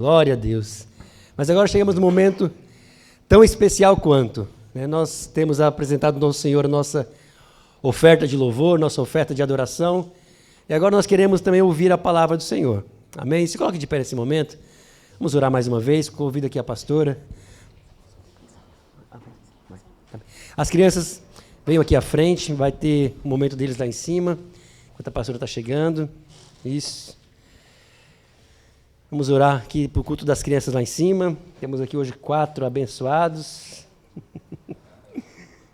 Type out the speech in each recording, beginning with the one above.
Glória a Deus. Mas agora chegamos num momento tão especial quanto, né? Nós temos apresentado ao nosso Senhor a nossa oferta de louvor, nossa oferta de adoração. E agora nós queremos também ouvir a palavra do Senhor. Amém? Se coloque de pé nesse momento. Vamos orar mais uma vez. Convido aqui a pastora. As crianças venham aqui à frente. Vai ter um momento deles lá em cima, enquanto a pastora está chegando. Isso. Vamos orar aqui para o culto das crianças lá em cima. Temos aqui hoje 4 abençoados.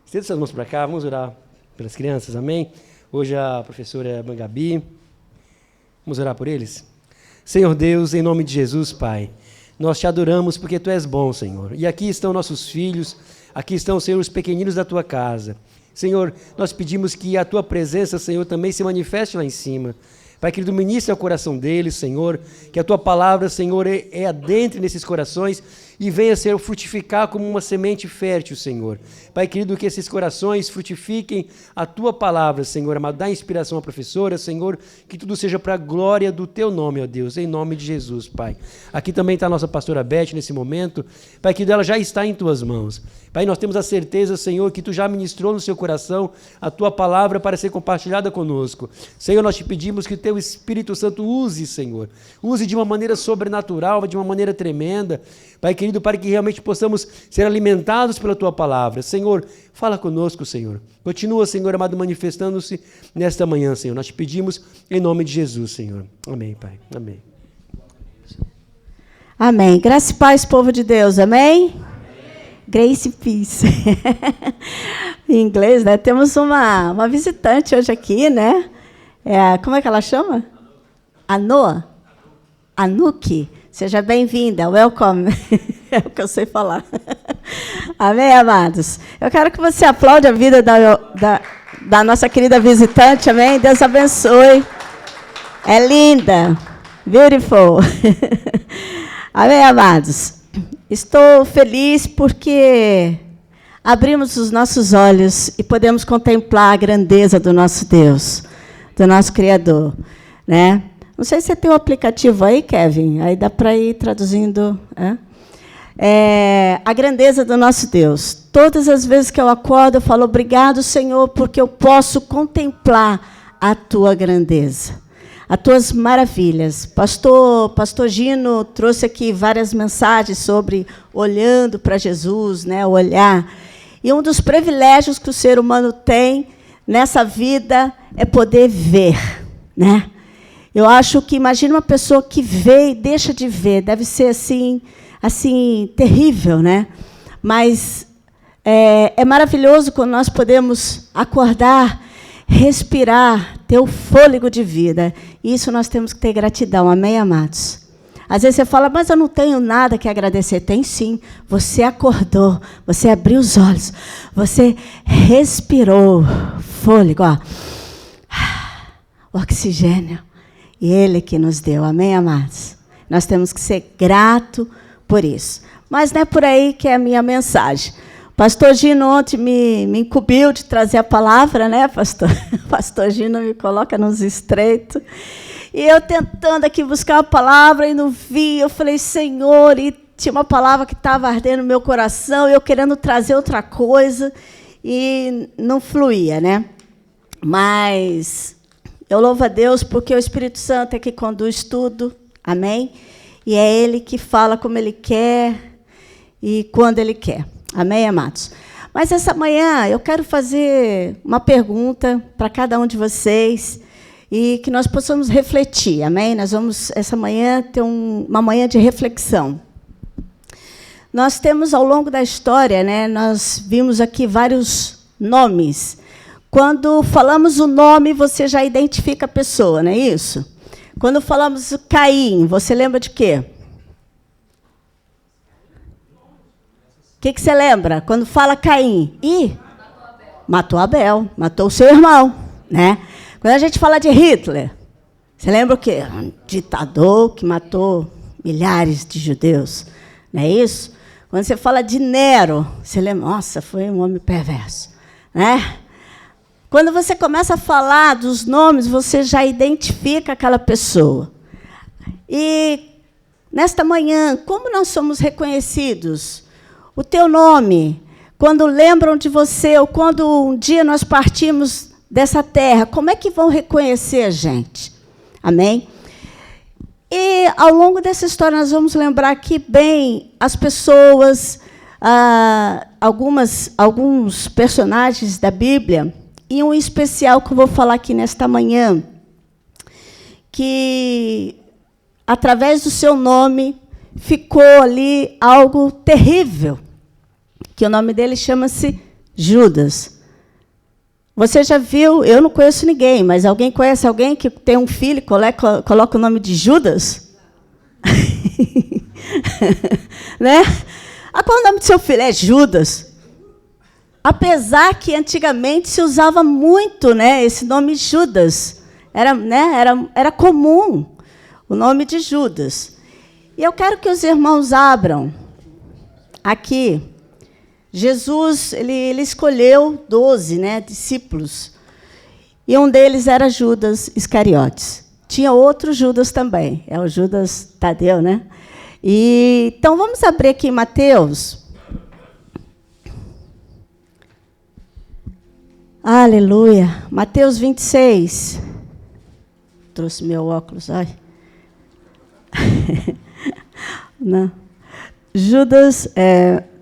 Estenda suas mãos para cá. Vamos orar pelas crianças. Amém? Hoje a professora Gabi. Vamos orar por eles? Senhor Deus, em nome de Jesus, Pai, nós te adoramos porque Tu és bom, Senhor. E aqui estão nossos filhos, aqui estão, Senhor, os pequeninos da Tua casa. Senhor, nós pedimos que a Tua presença, Senhor, também se manifeste lá em cima. Pai querido, ministre ao coração deles, Senhor, que a Tua palavra, Senhor, adentre nesses corações e venha, Senhor, frutificar como uma semente fértil, Senhor. Pai querido, que esses corações frutifiquem a Tua palavra, Senhor amado. Dá inspiração à professora, Senhor, que tudo seja para a glória do Teu nome, ó Deus, em nome de Jesus, Pai. Aqui também está a nossa pastora Beth nesse momento. Pai querido, ela já está em Tuas mãos. Pai, nós temos a certeza, Senhor, que Tu já ministrou no seu coração a Tua palavra para ser compartilhada conosco. Senhor, nós te pedimos que o Teu Espírito Santo use, Senhor. Use de uma maneira sobrenatural, de uma maneira tremenda. Pai querido, para que realmente possamos ser alimentados pela Tua palavra. Senhor, fala conosco, Senhor. Continua, Senhor amado, manifestando-se nesta manhã, Senhor. Nós te pedimos em nome de Jesus, Senhor. Amém, Pai. Amém. Amém. Graça e paz, povo de Deus. Amém? Grace e peace. Em inglês, né? Temos uma visitante hoje aqui, né? Como é que ela chama? Anoa? Anuki. Seja bem-vinda. Welcome. É o que eu sei falar. Amém, amados? Eu quero que você aplaude a vida da nossa querida visitante. Amém? Deus abençoe. É linda. Beautiful. Amém, amados? Estou feliz porque abrimos os nossos olhos e podemos contemplar a grandeza do nosso Deus, do nosso Criador, né? Não sei se você tem um aplicativo aí, Kevin, aí dá para ir traduzindo. A grandeza do nosso Deus. Todas as vezes que eu acordo, eu falo, obrigado, Senhor, porque eu posso contemplar a Tua grandeza, as Tuas maravilhas. Pastor Gino trouxe aqui várias mensagens sobre olhando para Jesus, né, olhar. E um dos privilégios que o ser humano tem nessa vida é poder ver, né? Eu acho que, imagina uma pessoa que vê e deixa de ver, deve ser assim terrível, né? Mas é maravilhoso quando nós podemos acordar, respirar, ter o fôlego de vida. Isso nós temos que ter gratidão, amém, amados? Às vezes você fala, mas eu não tenho nada que agradecer. Tem sim. Você acordou, você abriu os olhos, você respirou, fôlego, ó. Oxigênio. E Ele que nos deu, amém, amados? Nós temos que ser gratos por isso. Mas não é por aí que é a minha mensagem. Pastor Gino ontem me incumbiu de trazer a palavra, né, pastor? Pastor Gino me coloca nos estreitos. E eu tentando aqui buscar a palavra e não vi. Eu falei, Senhor, e tinha uma palavra que estava ardendo no meu coração, e eu querendo trazer outra coisa, e não fluía, né? Mas eu louvo a Deus porque o Espírito Santo é que conduz tudo, amém? E é Ele que fala como Ele quer e quando Ele quer. Amém, amados? Mas essa manhã eu quero fazer uma pergunta para cada um de vocês e que nós possamos refletir, amém? Nós vamos, essa manhã, ter uma manhã de reflexão. Nós temos, ao longo da história, né, nós vimos aqui vários nomes. Quando falamos o nome, você já identifica a pessoa, não é isso? Quando falamos Caim, você lembra de quê? O que você lembra? Quando fala Caim? Matou Abel, matou o seu irmão, né? Quando a gente fala de Hitler, você lembra o quê? Um ditador que matou milhares de judeus, não é isso? Quando você fala de Nero, você lembra, nossa, foi um homem perverso, né? Quando você começa a falar dos nomes, você já identifica aquela pessoa. E nesta manhã, como nós somos reconhecidos? O teu nome, quando lembram de você, ou quando um dia nós partimos dessa terra, como é que vão reconhecer a gente? Amém? E, ao longo dessa história, nós vamos lembrar aqui bem as pessoas, alguns personagens da Bíblia, e um especial que eu vou falar aqui nesta manhã, que, através do seu nome, ficou ali algo terrível, que o nome dele chama-se Judas. Você já viu, eu não conheço ninguém, mas alguém conhece alguém que tem um filho e coloca o nome de Judas? Né? Qual é o nome do seu filho? É Judas. Apesar que antigamente se usava muito, né, esse nome Judas. Era comum o nome de Judas. E eu quero que os irmãos abram aqui. Jesus ele escolheu 12, né, discípulos. E um deles era Judas Iscariotes. Tinha outro Judas também. É o Judas Tadeu, né? Então, vamos abrir aqui em Mateus. Aleluia. Mateus 26. Trouxe meu óculos. Ai. Não. Judas,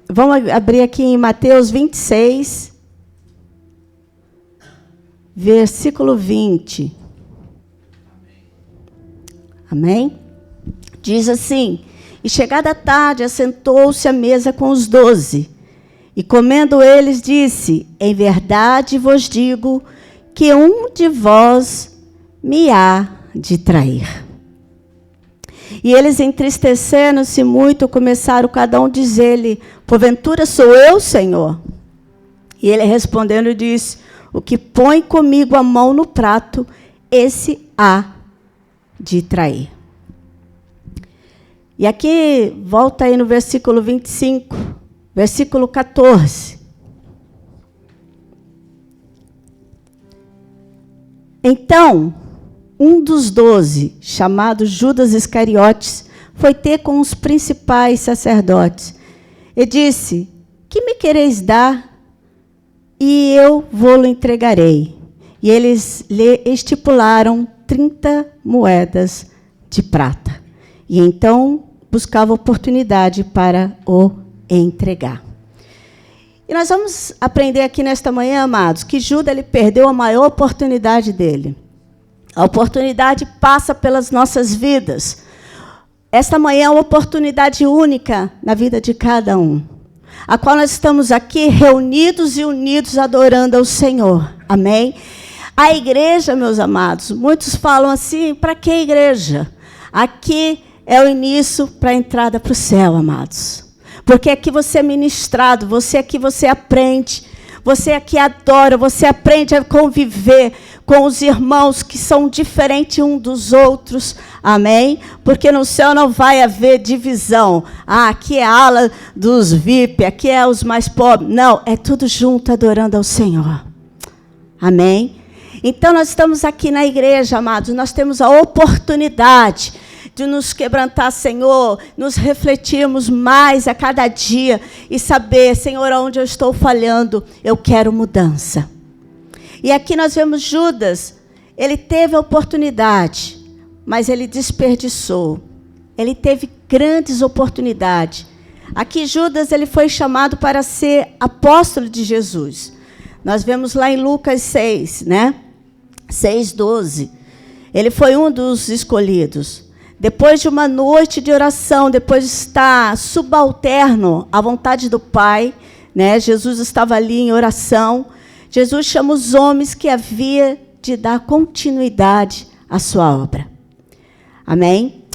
vamos abrir aqui em Mateus 26, versículo 20. Amém? Diz assim: e chegada a tarde, assentou-se à mesa com os 12. E comendo eles, disse: em verdade vos digo que um de vós me há de trair. E eles, entristecendo-se muito, começaram cada um a dizer-lhe: porventura sou eu, Senhor? E ele respondendo disse: o que põe comigo a mão no prato, esse há de trair. E aqui, volta aí no versículo 25, versículo 14. Então, um dos 12, chamado Judas Iscariotes, foi ter com os principais sacerdotes e disse: que me quereis dar? E eu vou-lo entregarei. E eles lhe estipularam 30 moedas de prata. E então buscava oportunidade para o entregar. E nós vamos aprender aqui nesta manhã, amados, que Judas ele perdeu a maior oportunidade dele. A oportunidade passa pelas nossas vidas. Esta manhã é uma oportunidade única na vida de cada um, a qual nós estamos aqui reunidos e unidos adorando ao Senhor. Amém? A igreja, meus amados, muitos falam assim: para que igreja? Aqui é o início para a entrada para o céu, amados. Porque aqui você é ministrado, aqui você aprende, você aqui adora, você aprende a conviver com os irmãos que são diferentes uns dos outros. Amém? Porque no céu não vai haver divisão. Aqui é a ala dos VIP, aqui é os mais pobres. Não, é tudo junto adorando ao Senhor. Amém? Então, nós estamos aqui na igreja, amados, nós temos a oportunidade de nos quebrantar, Senhor, nos refletirmos mais a cada dia e saber, Senhor, onde eu estou falhando, eu quero mudança. E aqui nós vemos Judas, ele teve a oportunidade, mas ele desperdiçou. Ele teve grandes oportunidades. Aqui Judas ele foi chamado para ser apóstolo de Jesus. Nós vemos lá em Lucas 6, né? 6:12. Ele foi um dos escolhidos. Depois de uma noite de oração, depois de estar subalterno à vontade do Pai, né? Jesus estava ali em oração. Jesus chama os homens que havia de dar continuidade à sua obra. Amém?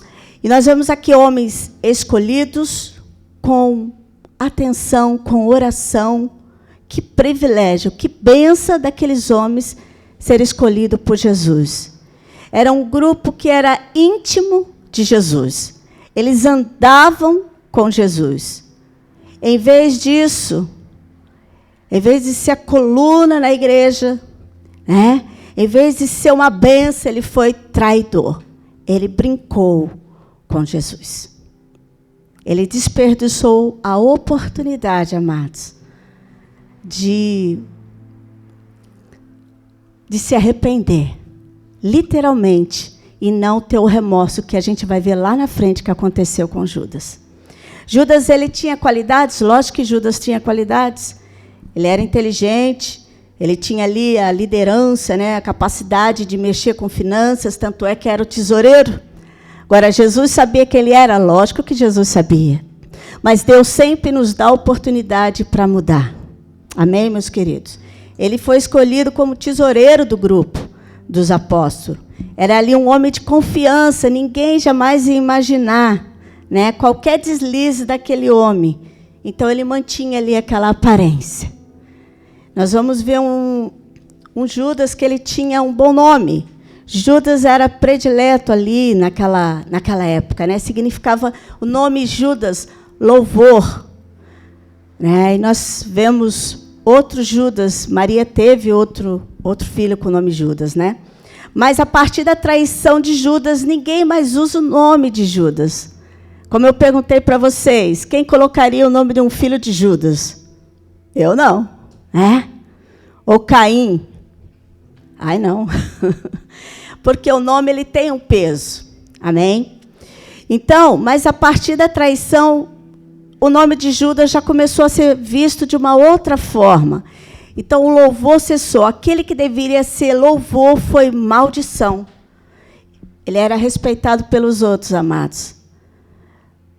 E nós vemos aqui homens escolhidos com atenção, com oração. Que privilégio, que bênção daqueles homens ser escolhido por Jesus. Era um grupo que era íntimo de Jesus. Eles andavam com Jesus. Em vez disso, em vez de ser a coluna na igreja, né? Em vez de ser uma bênção, ele foi traidor. Ele brincou com Jesus. ele desperdiçou a oportunidade, amados, de se arrepender, literalmente, e não ter o remorso que a gente vai ver lá na frente que aconteceu com Judas. Judas, ele tinha qualidades, lógico que Judas tinha qualidades. Ele era inteligente, ele tinha ali a liderança, né, a capacidade de mexer com finanças, tanto é que era o tesoureiro. Agora, Jesus sabia que ele era, lógico que Jesus sabia. Mas Deus sempre nos dá oportunidade para mudar. Amém, meus queridos? Ele foi escolhido como tesoureiro do grupo dos apóstolos. Era ali um homem de confiança, ninguém jamais ia imaginar, né, qualquer deslize daquele homem. Então, ele mantinha ali aquela aparência. Nós vamos ver um Judas que ele tinha um bom nome. Judas era predileto ali naquela época, né? Significava o nome Judas, louvor. Né? E nós vemos outro Judas, Maria teve outro filho com o nome Judas, né? Mas a partir da traição de Judas, ninguém mais usa o nome de Judas. Como eu perguntei para vocês, quem colocaria o nome de um filho de Judas? Eu não. Ou Caim? Ai, não. Porque o nome ele tem um peso. Amém? Então, mas a partir da traição, o nome de Judas já começou a ser visto de uma outra forma. Então, o louvor cessou. Aquele que deveria ser louvor foi maldição. Ele era respeitado pelos outros, amados.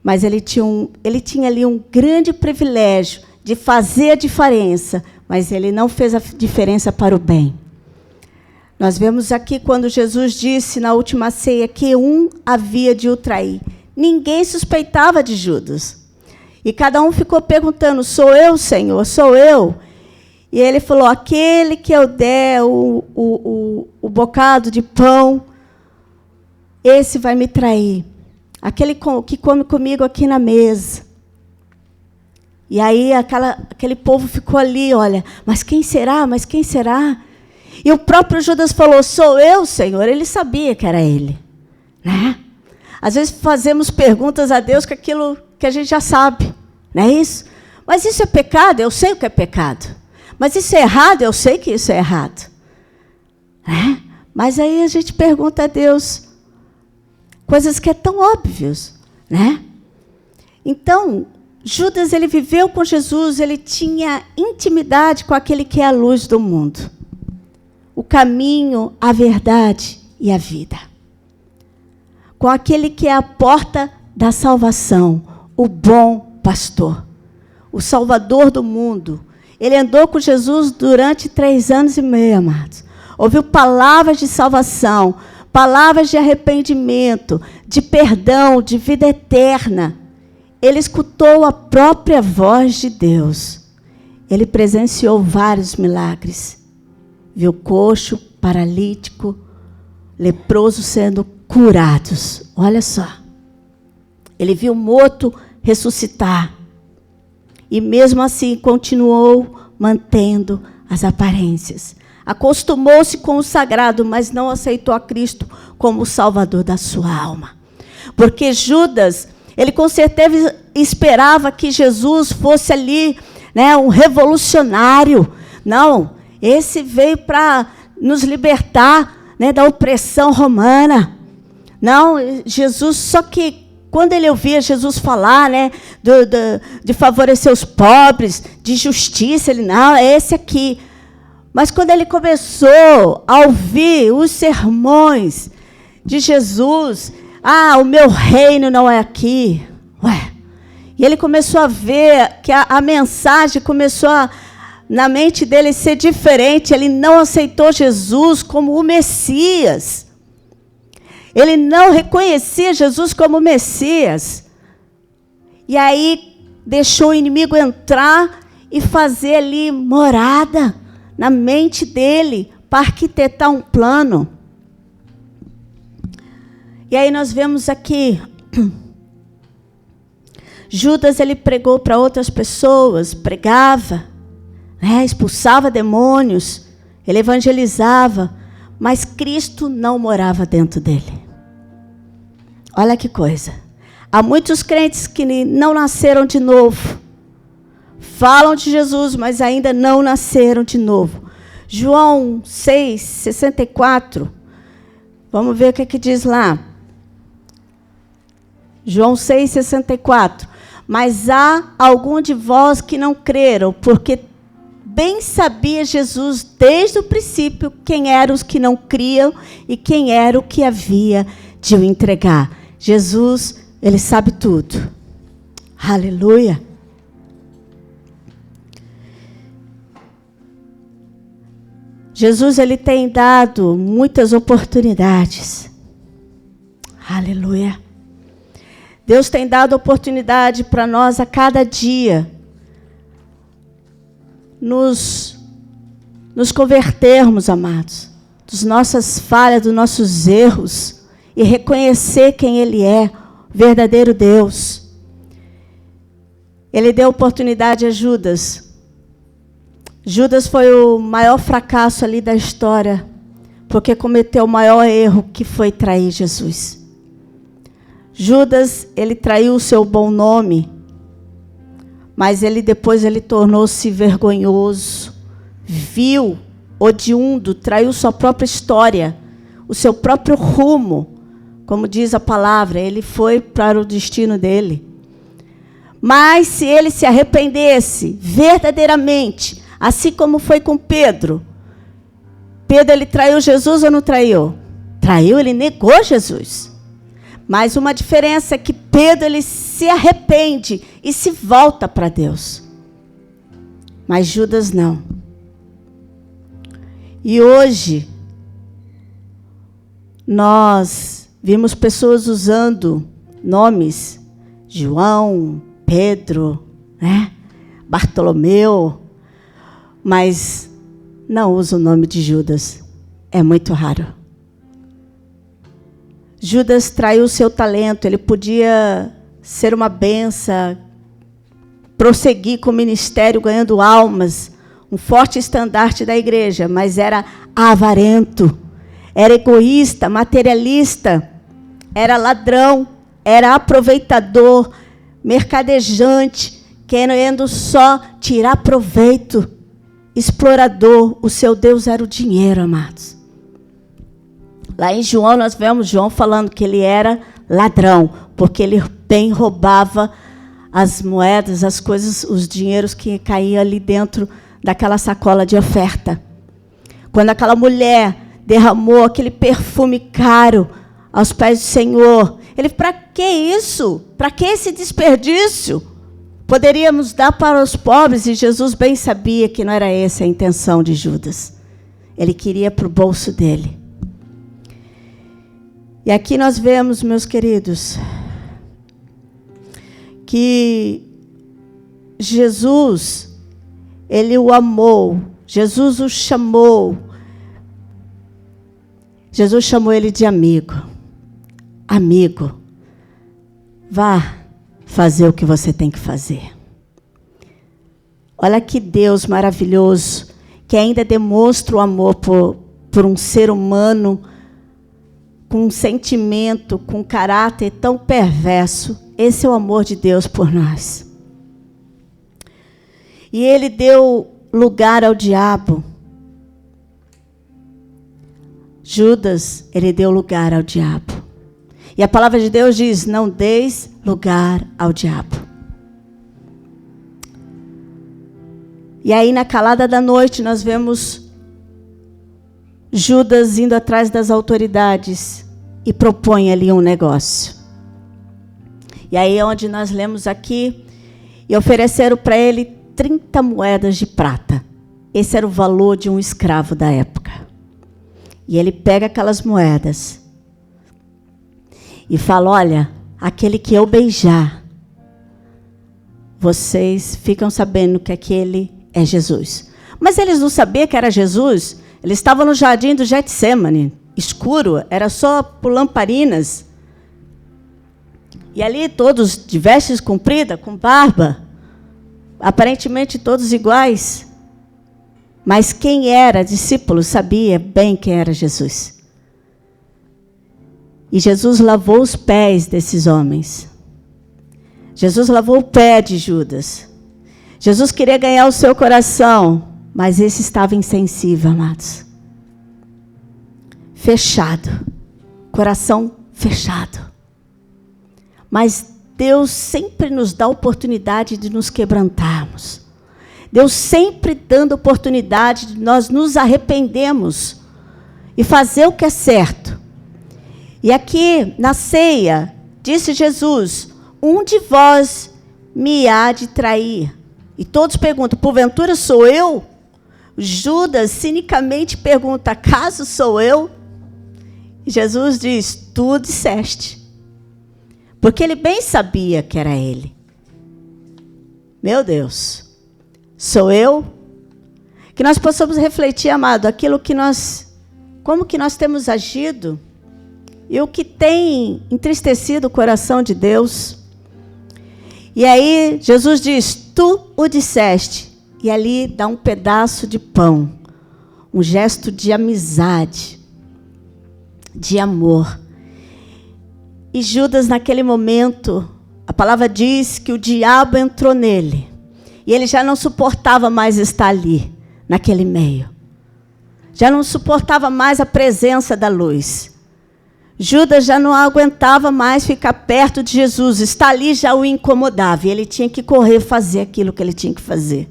Mas ele tinha ali um grande privilégio de fazer a diferença, mas ele não fez a diferença para o bem. Nós vemos aqui quando Jesus disse na última ceia que um havia de o trair. Ninguém suspeitava de Judas. E cada um ficou perguntando, sou eu, Senhor? Sou eu? E ele falou, aquele que eu der o bocado de pão, esse vai me trair. Aquele que come comigo aqui na mesa. E aí aquele povo ficou ali, olha, mas quem será? Mas quem será? E o próprio Judas falou, sou eu, Senhor. Ele sabia que era ele. Né? Às vezes fazemos perguntas a Deus com aquilo que a gente já sabe. Não é isso? Mas isso é pecado? Eu sei o que é pecado. Mas isso é errado? Eu sei que isso é errado. Né? Mas aí a gente pergunta a Deus coisas que é tão óbvias. Né? Então, Judas ele viveu com Jesus, ele tinha intimidade com aquele que é a luz do mundo. O caminho, a verdade e a vida. Com aquele que é a porta da salvação, o bom pastor, o salvador do mundo. Ele andou com Jesus durante 3 anos e meio, amados. Ouviu palavras de salvação, palavras de arrependimento, de perdão, de vida eterna. Ele escutou a própria voz de Deus. Ele presenciou vários milagres. Viu coxo, paralítico, leproso sendo curados. Olha só. Ele viu morto ressuscitar. E mesmo assim continuou mantendo as aparências. Acostumou-se com o sagrado, mas não aceitou a Cristo como o salvador da sua alma. Porque Judas, ele com certeza esperava que Jesus fosse ali, né, um revolucionário. Não, esse veio para nos libertar, né, da opressão romana. Não, Jesus, só que quando ele ouvia Jesus falar, né, de favorecer os pobres, de justiça, ele, não, é esse aqui. Mas quando ele começou a ouvir os sermões de Jesus, o meu reino não é aqui. E ele começou a ver que a mensagem começou na mente dele ser diferente. Ele não aceitou Jesus como o Messias. Ele não reconhecia Jesus como Messias. E aí deixou o inimigo entrar e fazer ali morada na mente dele para arquitetar um plano. E aí nós vemos aqui, Judas ele pregou para outras pessoas, pregava, né, expulsava demônios, ele evangelizava, mas Cristo não morava dentro dele. Olha que coisa. Há muitos crentes que não nasceram de novo. Falam de Jesus, mas ainda não nasceram de novo. João 6:64. Vamos ver o que diz lá. João 6:64. Mas há algum de vós que não creram, porque bem sabia Jesus desde o princípio quem eram os que não criam e quem era o que havia de o entregar. Jesus, ele sabe tudo. Aleluia. Jesus, ele tem dado muitas oportunidades. Aleluia. Deus tem dado oportunidade para nós a cada dia nos convertermos, amados, das nossas falhas, dos nossos erros, e reconhecer quem Ele é, o verdadeiro Deus. Ele deu oportunidade a Judas. Judas foi o maior fracasso ali da história, porque cometeu o maior erro, que foi trair Jesus. Judas, ele traiu o seu bom nome, mas depois ele tornou-se vergonhoso, vil, odiundo, traiu sua própria história, o seu próprio rumo, como diz a palavra, ele foi para o destino dele. Mas se ele se arrependesse verdadeiramente, assim como foi com Pedro, ele traiu Jesus ou não traiu? Traiu, ele negou Jesus. Mas uma diferença é que Pedro, ele se arrepende e se volta para Deus. Mas Judas não. E hoje, nós vimos pessoas usando nomes, João, Pedro, né? Bartolomeu, mas não usa o nome de Judas. É muito raro. Judas traiu o seu talento, ele podia ser uma benção, prosseguir com o ministério, ganhando almas, um forte estandarte da igreja, mas era avarento, era egoísta, materialista, era ladrão, era aproveitador, mercadejante, querendo só tirar proveito, explorador. O seu Deus era o dinheiro, amados. Lá em João, nós vemos João falando que ele era ladrão, porque ele bem roubava as moedas, as coisas, os dinheiros que caíam ali dentro daquela sacola de oferta. Quando aquela mulher derramou aquele perfume caro aos pés do Senhor, ele, para que isso? Para que esse desperdício? Poderíamos dar para os pobres, e Jesus bem sabia que não era essa a intenção de Judas. Ele queria para o bolso dele. E aqui nós vemos, meus queridos, que Jesus, ele o amou, Jesus o chamou. Jesus chamou ele de amigo. Amigo, vá fazer o que você tem que fazer. Olha que Deus maravilhoso, que ainda demonstra o amor por um ser humano com um sentimento, com um caráter tão perverso. Esse é o amor de Deus por nós. E ele deu lugar ao diabo. Judas, ele deu lugar ao diabo. E a palavra de Deus diz: não deis lugar ao diabo. E aí, na calada da noite, nós vemos Judas indo atrás das autoridades e propõe ali um negócio. E aí é onde nós lemos aqui, e ofereceram para ele 30 moedas de prata. Esse era o valor de um escravo da época. E ele pega aquelas moedas e fala: olha, aquele que eu beijar, vocês ficam sabendo que aquele é Jesus. Mas eles não sabiam que era Jesus. Eles estavam no jardim do Getsêmani, escuro, era só por lamparinas. E ali todos de vestes compridas, com barba, aparentemente todos iguais. Mas quem era discípulo sabia bem quem era Jesus. E Jesus lavou os pés desses homens. Jesus lavou o pé de Judas. Jesus queria ganhar o seu coração, mas esse estava insensível, amados. Fechado. Coração fechado. Mas Deus sempre nos dá a oportunidade de nos quebrantarmos. Deus sempre dando a oportunidade de nós nos arrependermos e fazer o que é certo. E aqui, na ceia, disse Jesus, um de vós me há de trair. E todos perguntam, porventura sou eu? Judas cinicamente pergunta, acaso sou eu? E Jesus diz, tu disseste. Porque ele bem sabia que era ele. Meu Deus, sou eu? Que nós possamos refletir, amado, como que nós temos agido e o que tem entristecido o coração de Deus. E aí Jesus diz, tu o disseste. E ali dá um pedaço de pão, um gesto de amizade, de amor. E Judas, naquele momento, a palavra diz que o diabo entrou nele. E ele já não suportava mais estar ali, naquele meio. Já não suportava mais a presença da luz. Judas já não aguentava mais ficar perto de Jesus. Estar ali já o incomodava. E ele tinha que correr fazer aquilo que ele tinha que fazer.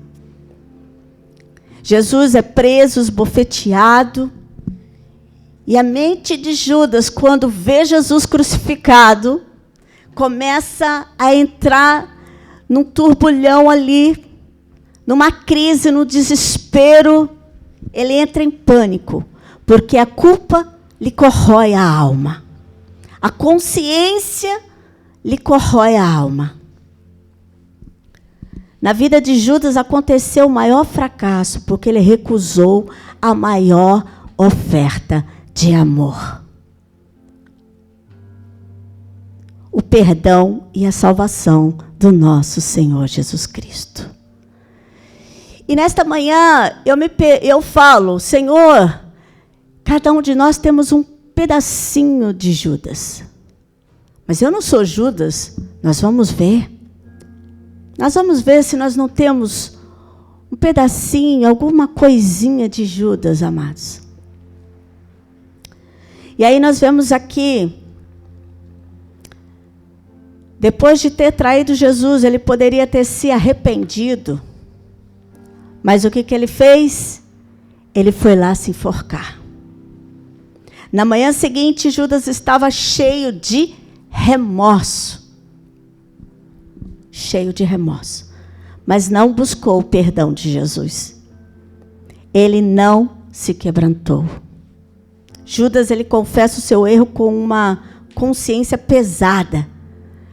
Jesus é preso, esbofeteado. E a mente de Judas, quando vê Jesus crucificado, começa a entrar num turbulhão ali, numa crise, no desespero. Ele entra em pânico, porque a culpa lhe corrói a alma. A consciência lhe corrói a alma. Na vida de Judas aconteceu o maior fracasso, porque ele recusou a maior oferta de amor. O perdão e a salvação do nosso Senhor Jesus Cristo. E nesta manhã eu falo, Senhor, cada um de nós temos um pedacinho de Judas. Mas eu não sou Judas, nós vamos ver. Nós vamos ver se nós não temos um pedacinho, alguma coisinha de Judas, amados. E aí nós vemos aqui, depois de ter traído Jesus, ele poderia ter se arrependido. Mas o que ele fez? Ele foi lá se enforcar. Na manhã seguinte, Judas estava cheio de remorso. Cheio de remorso. Mas não buscou o perdão de Jesus. Ele não se quebrantou. Judas, ele confessa o seu erro com uma consciência pesada.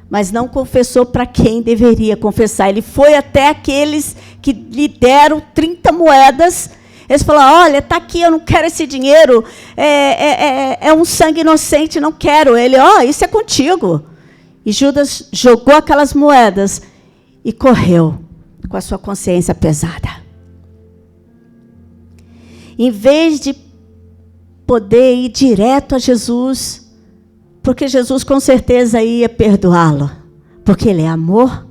Mas não confessou para quem deveria confessar. Ele foi até aqueles que lhe deram 30 moedas. Eles falaram, olha, está aqui, eu não quero esse dinheiro. É um sangue inocente, não quero. Ele, isso é contigo. E Judas jogou aquelas moedas e correu com a sua consciência pesada. Em vez de poder ir direto a Jesus, porque Jesus com certeza ia perdoá-lo, porque ele é amor.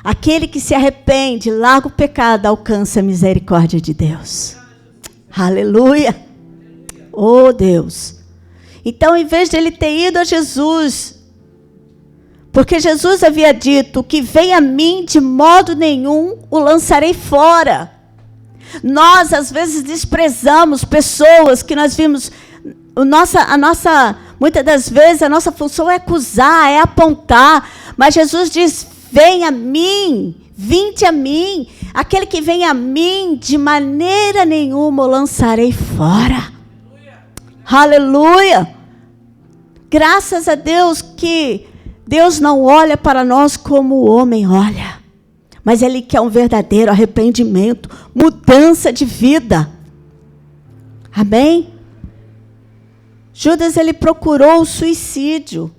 Aquele que se arrepende, larga o pecado, alcança a misericórdia de Deus. Aleluia! Oh Deus! Então, em vez de ele ter ido a Jesus, porque Jesus havia dito, que vem a mim, de modo nenhum o lançarei fora. Nós, às vezes, desprezamos pessoas que nós vimos. Muitas das vezes, a nossa função é acusar, é apontar. Mas Jesus diz, vem a mim, vinde a mim. Aquele que vem a mim, de maneira nenhuma o lançarei fora. Aleluia! Graças a Deus que Deus não olha para nós como o homem olha. Mas Ele quer um verdadeiro arrependimento, mudança de vida. Amém? Judas, ele procurou o suicídio,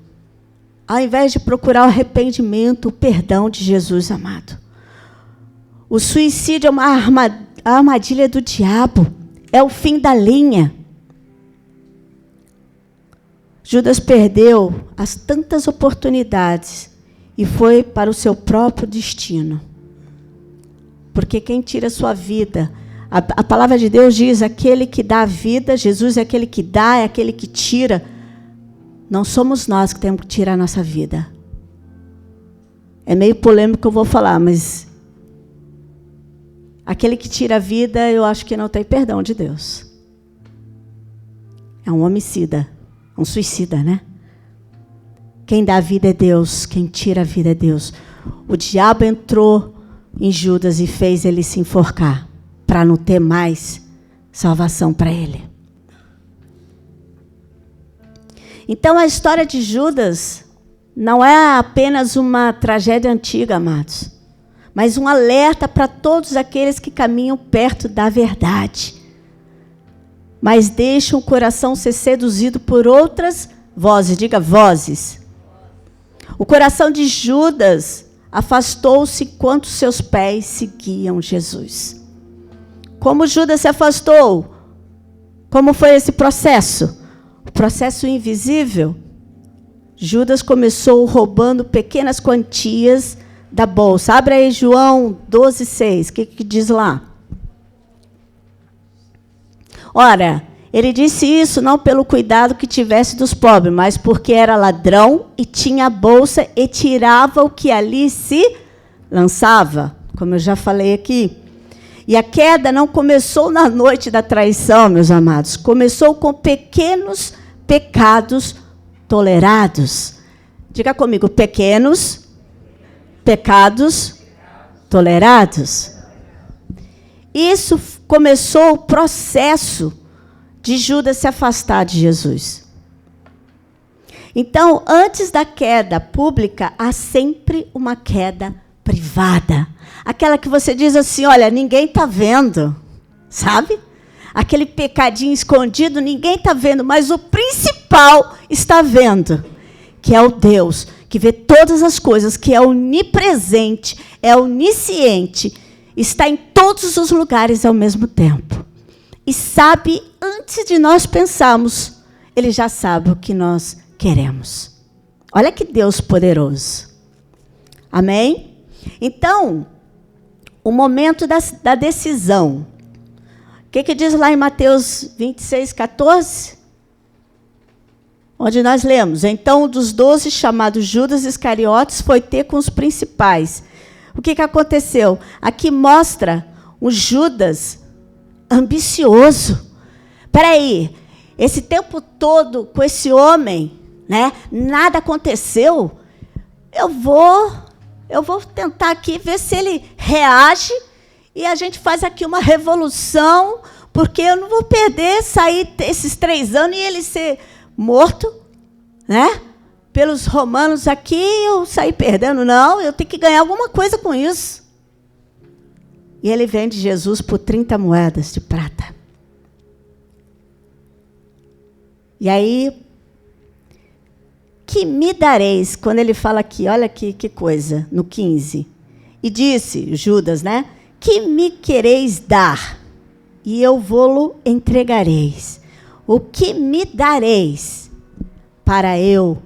ao invés de procurar o arrependimento, o perdão de Jesus amado. O suicídio é uma armadilha do diabo, é o fim da linha. Judas perdeu as tantas oportunidades e foi para o seu próprio destino. Porque quem tira a sua vida, a palavra de Deus diz, aquele que dá a vida, Jesus é aquele que dá, é aquele que tira. Não somos nós que temos que tirar a nossa vida. É meio polêmico que eu vou falar, mas aquele que tira a vida, eu acho que não tem perdão de Deus. É um homicida, um suicida, né? Quem dá a vida é Deus, quem tira a vida é Deus. O diabo entrou em Judas e fez ele se enforcar, para não ter mais salvação para ele. Então a história de Judas não é apenas uma tragédia antiga, amados, mas um alerta para todos aqueles que caminham perto da verdade, mas deixam o coração ser seduzido por outras vozes. Diga, vozes. O coração de Judas afastou-se enquanto seus pés seguiam Jesus. Como Judas se afastou? Como foi esse processo? O processo invisível. Judas começou roubando pequenas quantias da bolsa. Abre aí João 12:6. O que diz lá? Ora, ele disse isso não pelo cuidado que tivesse dos pobres, mas porque era ladrão e tinha a bolsa e tirava o que ali se lançava, como eu já falei aqui. E a queda não começou na noite da traição, meus amados. Começou com pequenos pecados tolerados. Diga comigo, pequenos pecados tolerados. Isso começou o processo de Judas se afastar de Jesus. Então, antes da queda pública, há sempre uma queda privada. Aquela que você diz assim, olha, ninguém está vendo, sabe? Aquele pecadinho escondido, ninguém está vendo, mas o principal está vendo, que é o Deus, que vê todas as coisas, que é onipresente, é onisciente, está em todos os lugares ao mesmo tempo. E sabe, antes de nós pensarmos, ele já sabe o que nós queremos. Olha que Deus poderoso. Amém? Então, o momento da decisão. O que diz lá em Mateus 26:14? Onde nós lemos, então, um dos 12, chamado Judas Iscariotes, foi ter com os principais. O que aconteceu? Aqui mostra o Judas ambicioso. Espera aí, esse tempo todo com esse homem, né, nada aconteceu. Eu vou tentar aqui ver se ele reage e a gente faz aqui uma revolução, porque eu não vou perder, sair esses 3 anos e ele ser morto, né? Pelos romanos aqui, eu sair perdendo. Não, eu tenho que ganhar alguma coisa com isso. E ele vende Jesus por 30 moedas de prata. E aí, que me dareis, quando ele fala aqui, olha que coisa, no 15. E disse, Judas, né? Que me quereis dar? E eu vô-lo entregareis. O que me dareis para eu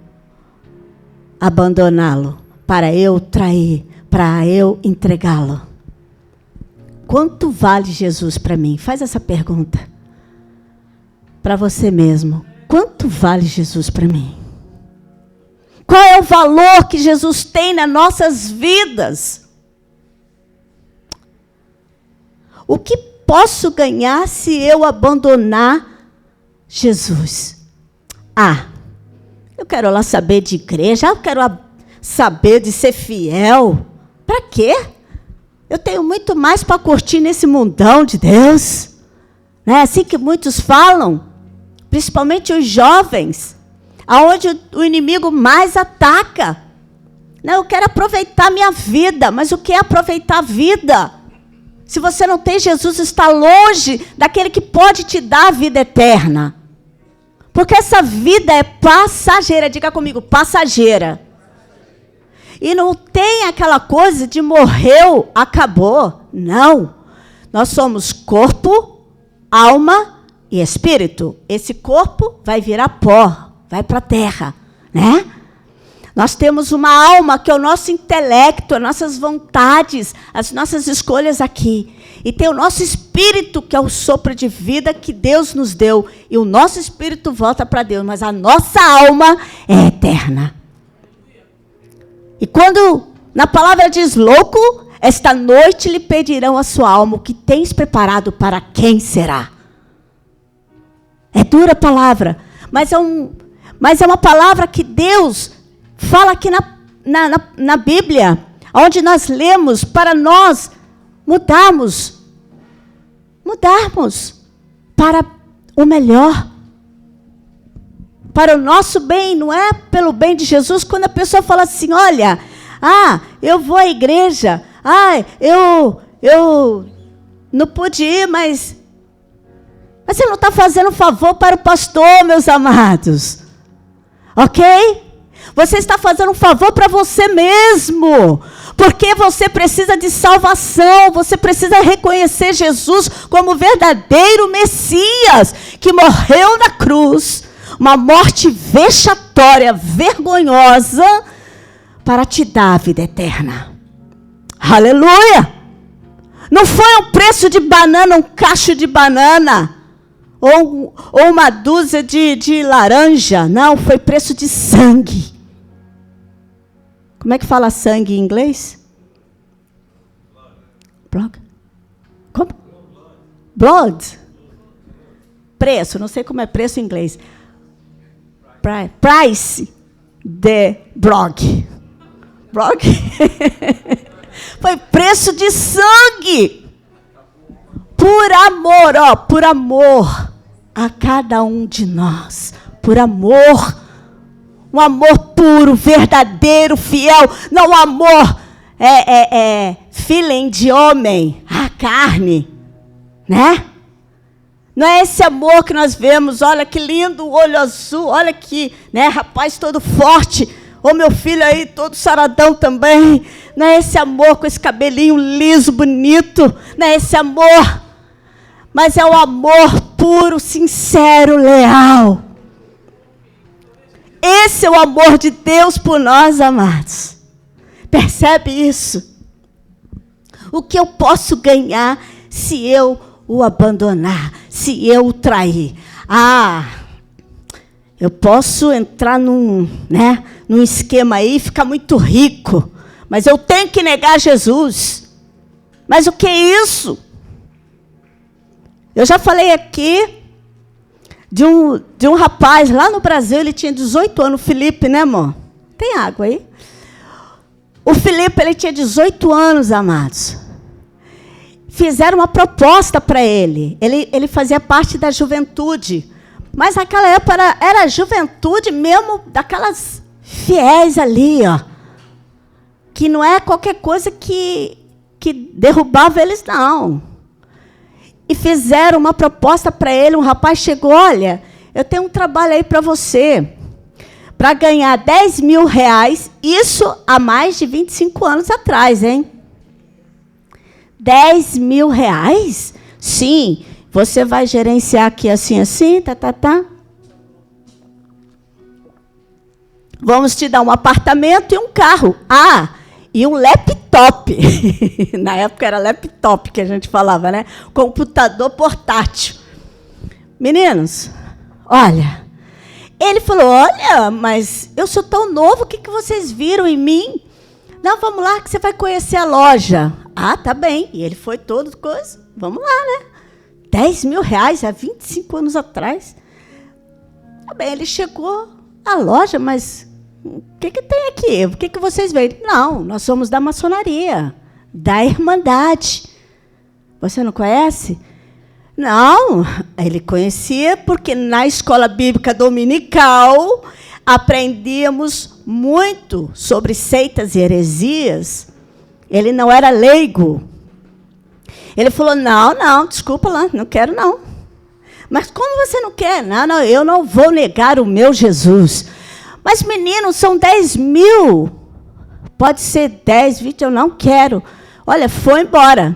abandoná-lo, para eu trair, para eu entregá-lo? Quanto vale Jesus para mim? Faz essa pergunta para você mesmo. Quanto vale Jesus para mim? Qual é o valor que Jesus tem nas nossas vidas? O que posso ganhar se eu abandonar Jesus? Eu quero lá saber de igreja, eu quero saber de ser fiel. Para quê? Eu tenho muito mais para curtir nesse mundão de Deus. Não é assim que muitos falam? Principalmente os jovens, aonde o inimigo mais ataca. Não, eu quero aproveitar minha vida, mas o que é aproveitar a vida? Se você não tem Jesus, está longe daquele que pode te dar a vida eterna. Porque essa vida é passageira. Diga comigo, passageira. E não tem aquela coisa de morreu, acabou. Não. Nós somos corpo, alma e espírito. Esse corpo vai virar pó, vai para a terra, né? Nós temos uma alma que é o nosso intelecto, as nossas vontades, as nossas escolhas aqui. E tem o nosso espírito, que é o sopro de vida que Deus nos deu. E o nosso espírito volta para Deus, mas a nossa alma é eterna. E quando na palavra diz louco, esta noite lhe pedirão a sua alma, o que tens preparado para quem será? É dura a palavra, mas é uma palavra que Deus fala aqui na Bíblia, onde nós lemos para nós mudarmos para o melhor, para o nosso bem, não é pelo bem de Jesus. Quando a pessoa fala assim, olha, eu vou à igreja, eu não pude ir, mas você não está fazendo um favor para o pastor, meus amados, ok? Você está fazendo um favor para você mesmo, porque você precisa de salvação, você precisa reconhecer Jesus como verdadeiro Messias, que morreu na cruz, uma morte vexatória, vergonhosa, para te dar a vida eterna. Aleluia! Não foi um preço de banana, um cacho de banana, ou uma dúzia de laranja, não, foi preço de sangue. Como é que fala sangue em inglês? Blood. Como? Blood. Preço, não sei como é preço em inglês. Price de Brog. Brog? Foi preço de sangue. Por amor, por amor a cada um de nós. Por amor. Um amor puro, verdadeiro, fiel. Não um amor feeling de homem, a carne, né? Não é esse amor que nós vemos, olha que lindo, olho azul, olha que, né, rapaz todo forte, ou meu filho aí todo saradão também. Não é esse amor com esse cabelinho liso, bonito, não é esse amor, mas é o amor puro, sincero, leal. Esse é o amor de Deus por nós, amados. Percebe isso? O que eu posso ganhar se eu o abandonar, se eu o trair? Eu posso entrar num esquema aí e ficar muito rico, mas eu tenho que negar Jesus. Mas o que é isso? Eu já falei aqui de um rapaz lá no Brasil, ele tinha 18 anos, o Felipe, né, amor? Tem água aí? O Felipe, ele tinha 18 anos, amados. Fizeram uma proposta para ele. Ele fazia parte da juventude. Mas naquela época era a juventude mesmo, daquelas fiéis ali, ó. Que não é qualquer coisa que derrubava eles, não. E fizeram uma proposta para ele. Um rapaz chegou, olha, eu tenho um trabalho aí para você. Para ganhar 10 mil reais, isso há mais de 25 anos atrás, hein? 10 mil reais? Sim, você vai gerenciar aqui assim, tá. Vamos te dar um apartamento e um carro. E um laptop. Na época era laptop que a gente falava, né? Computador portátil. Meninos, olha, ele falou, olha, mas eu sou tão novo, o que vocês viram em mim? Não, vamos lá que você vai conhecer a loja. Tá bem. E ele foi todo coisa. Vamos lá, né? 10 mil reais há 25 anos atrás. Tá bem, ele chegou à loja, mas o que tem aqui? O que vocês veem? Não, nós somos da maçonaria, da Irmandade. Você não conhece? Não, ele conhecia porque na escola bíblica dominical aprendíamos muito sobre seitas e heresias. Ele não era leigo. Ele falou, não, desculpa lá, não quero não. Mas como você não quer? Não, eu não vou negar o meu Jesus. Mas, meninos, são 10 mil. Pode ser 10, 20, eu não quero. Olha, foi embora.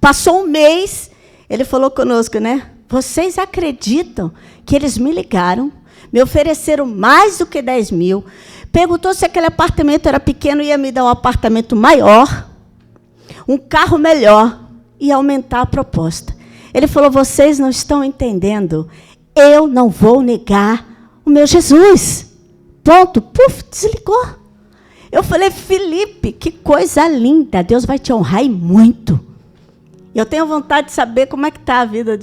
Passou um mês, ele falou conosco, né? Vocês acreditam que eles me ligaram, me ofereceram mais do que 10 mil, Perguntou se aquele apartamento era pequeno, ia me dar um apartamento maior, um carro melhor, e aumentar a proposta. Ele falou, vocês não estão entendendo. Eu não vou negar o meu Jesus. Ponto. Puf, desligou. Eu falei, Felipe, que coisa linda. Deus vai te honrar e muito. Eu tenho vontade de saber como é que está a vida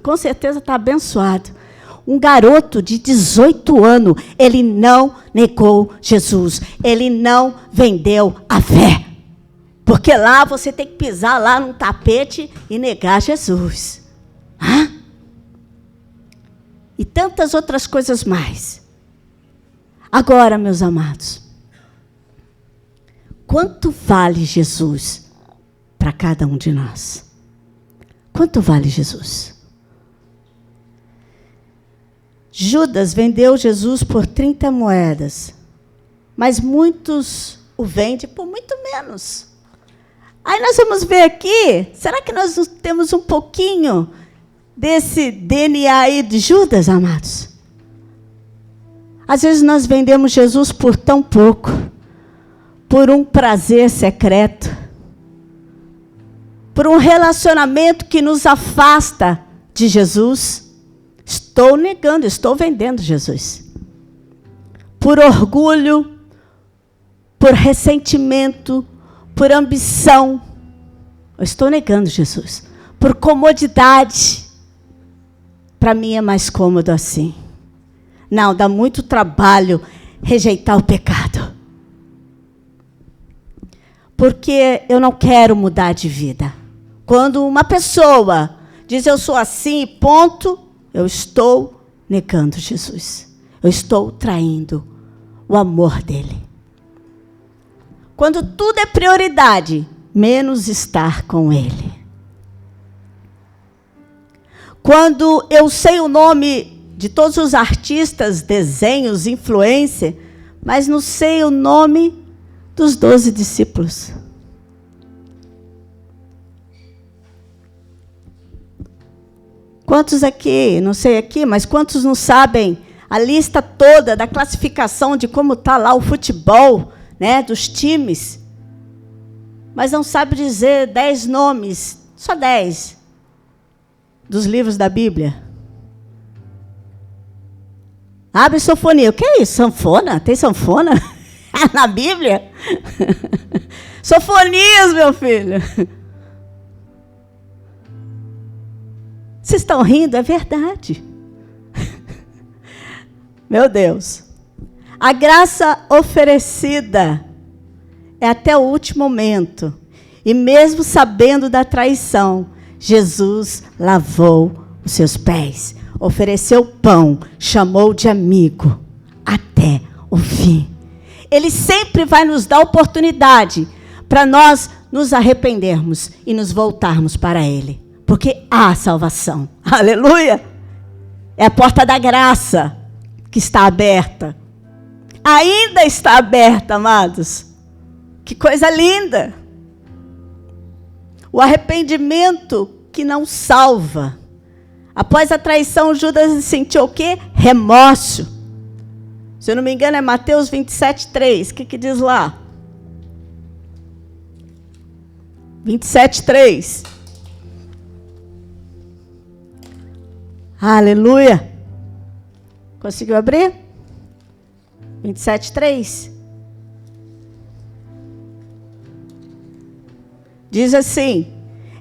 com certeza está abençoado. Um garoto de 18 anos, ele não negou Jesus. Ele não vendeu a fé. Porque lá você tem que pisar lá num tapete e negar Jesus. Hã? E tantas outras coisas mais. Agora, meus amados, quanto vale Jesus para cada um de nós? Quanto vale Jesus? Judas vendeu Jesus por 30 moedas, mas muitos o vendem por muito menos. Aí nós vamos ver aqui, será que nós temos um pouquinho desse DNA aí de Judas, amados? Às vezes nós vendemos Jesus por tão pouco, por um prazer secreto, por um relacionamento que nos afasta de Jesus. Estou negando, estou vendendo Jesus. Por orgulho, por ressentimento, por ambição, eu estou negando Jesus. Por comodidade, para mim é mais cômodo assim. Não, dá muito trabalho rejeitar o pecado. Porque eu não quero mudar de vida. Quando uma pessoa diz eu sou assim, ponto, eu estou negando Jesus. Eu estou traindo o amor dele. Quando tudo é prioridade, menos estar com ele. Quando eu sei o nome de todos os artistas, desenhos, influencer, mas não sei o nome dos 12 discípulos. Quantos aqui, não sei aqui, mas quantos não sabem a lista toda da classificação de como está lá o futebol, né, dos times, mas não sabe dizer 10 nomes, só 10, dos livros da Bíblia? Abre Sofonia. O que é isso? Sanfona? Tem sanfona na Bíblia? Sofonias, meu filho. Vocês estão rindo? É verdade. Meu Deus. A graça oferecida é até o último momento. E mesmo sabendo da traição, Jesus lavou os seus pés, ofereceu pão, chamou de amigo até o fim. Ele sempre vai nos dar oportunidade para nós nos arrependermos e nos voltarmos para Ele. Porque há salvação. Aleluia! É a porta da graça que está aberta. Ainda está aberta, amados. Que coisa linda! O arrependimento que não salva. Após a traição, Judas sentiu o quê? Remorso. Se eu não me engano, é Mateus 27:3. O que diz lá? 27:3. Aleluia. Conseguiu abrir? 27:3. Diz assim: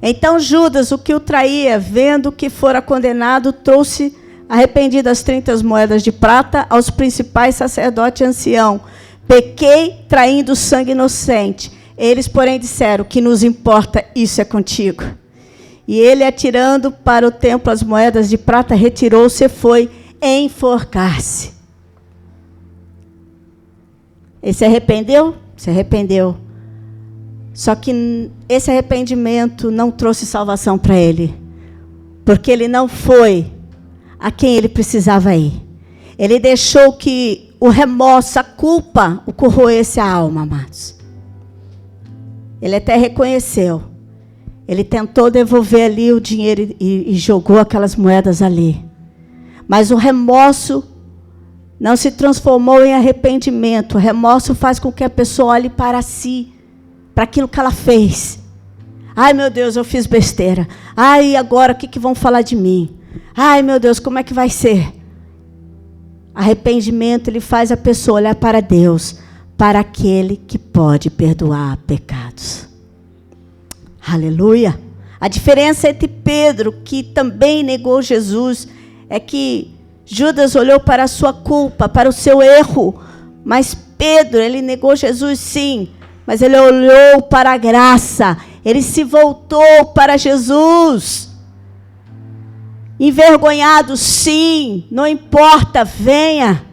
então Judas, o que o traía, vendo que fora condenado, trouxe arrependido as 30 moedas de prata aos principais sacerdotes e ancião. Pequei traindo sangue inocente. Eles, porém, disseram: que nos importa, isso é contigo. E ele, atirando para o templo as moedas de prata, retirou-se e foi enforcar-se. Ele se arrependeu? Se arrependeu. Só que esse arrependimento não trouxe salvação para ele. Porque ele não foi a quem ele precisava ir. Ele deixou que o remorso, a culpa, o corroesse a alma, amados. Ele até reconheceu. Ele tentou devolver ali o dinheiro e jogou aquelas moedas ali. Mas o remorso não se transformou em arrependimento. O remorso faz com que a pessoa olhe para si, para aquilo que ela fez. Ai, meu Deus, eu fiz besteira. Ai, agora o que vão falar de mim? Ai, meu Deus, como é que vai ser? Arrependimento, ele faz a pessoa olhar para Deus, para aquele que pode perdoar pecados. Aleluia! A diferença entre Pedro, que também negou Jesus, é que Judas olhou para a sua culpa, para o seu erro, mas Pedro, ele negou Jesus sim, mas ele olhou para a graça, ele se voltou para Jesus. Envergonhado, sim, não importa, venha.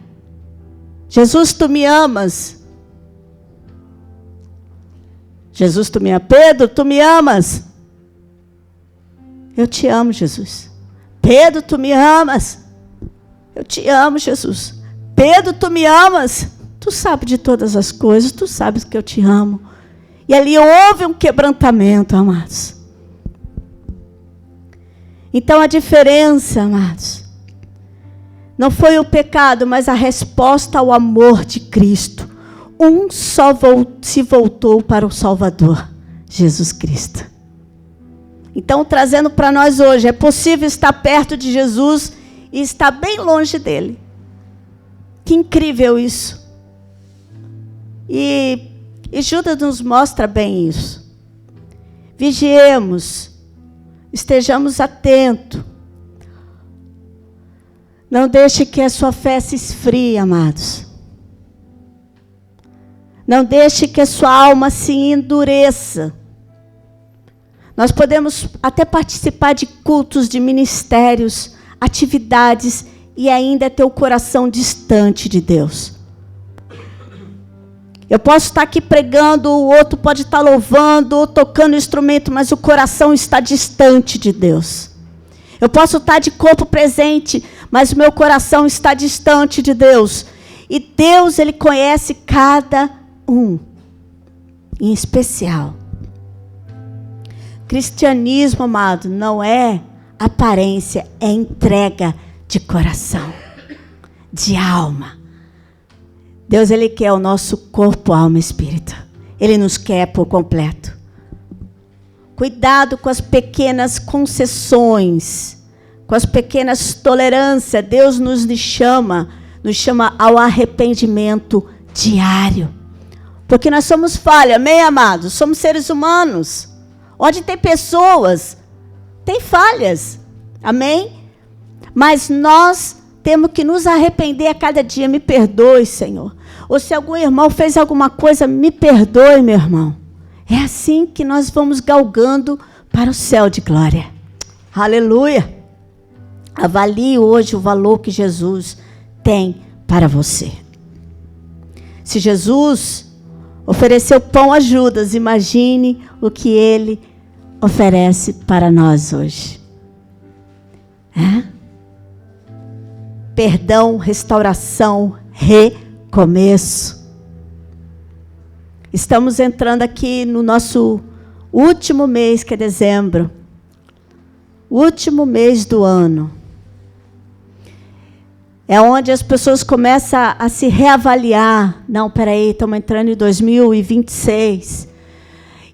Jesus, tu me amas. Jesus, tu me amas. Pedro, tu me amas. Eu te amo, Jesus. Pedro, tu me amas. Eu te amo, Jesus. Pedro, tu me amas. Tu sabes de todas as coisas, tu sabes que eu te amo. E ali houve um quebrantamento, amados. Então a diferença, amados, não foi o pecado, mas a resposta ao amor de Cristo. Um só se voltou para o Salvador, Jesus Cristo. Então, trazendo para nós hoje, é possível estar perto de Jesus e estar bem longe dele. Que incrível isso. E Judas nos mostra bem isso. Vigiemos, estejamos atentos. Não deixe que a sua fé se esfrie, amados. Não deixe que a sua alma se endureça. Nós podemos até participar de cultos, de ministérios, atividades, e ainda ter o coração distante de Deus. Eu posso estar aqui pregando, o outro pode estar louvando, ou tocando instrumento, mas o coração está distante de Deus. Eu posso estar de corpo presente, mas o meu coração está distante de Deus. E Deus, Ele conhece cada um, em especial. Cristianismo, amado, não é aparência, é entrega de coração, de alma. Deus, Ele quer o nosso corpo, alma e espírito. Ele nos quer por completo. Cuidado com as pequenas concessões, com as pequenas tolerâncias. Deus nos chama ao arrependimento diário. Porque nós somos falha, amém, amados? Somos seres humanos. Onde tem pessoas, tem falhas, amém? Mas nós temos que nos arrepender a cada dia. Me perdoe, Senhor. Ou se algum irmão fez alguma coisa, me perdoe, meu irmão. É assim que nós vamos galgando para o céu de glória. Aleluia. Avalie hoje o valor que Jesus tem para você. Se Jesus ofereceu pão a Judas, imagine o que Ele oferece para nós hoje. Perdão, restauração, recomeço. Estamos entrando aqui no nosso último mês, que é dezembro. Último mês do ano. É onde as pessoas começam a se reavaliar. Não, peraí, estamos entrando em 2026.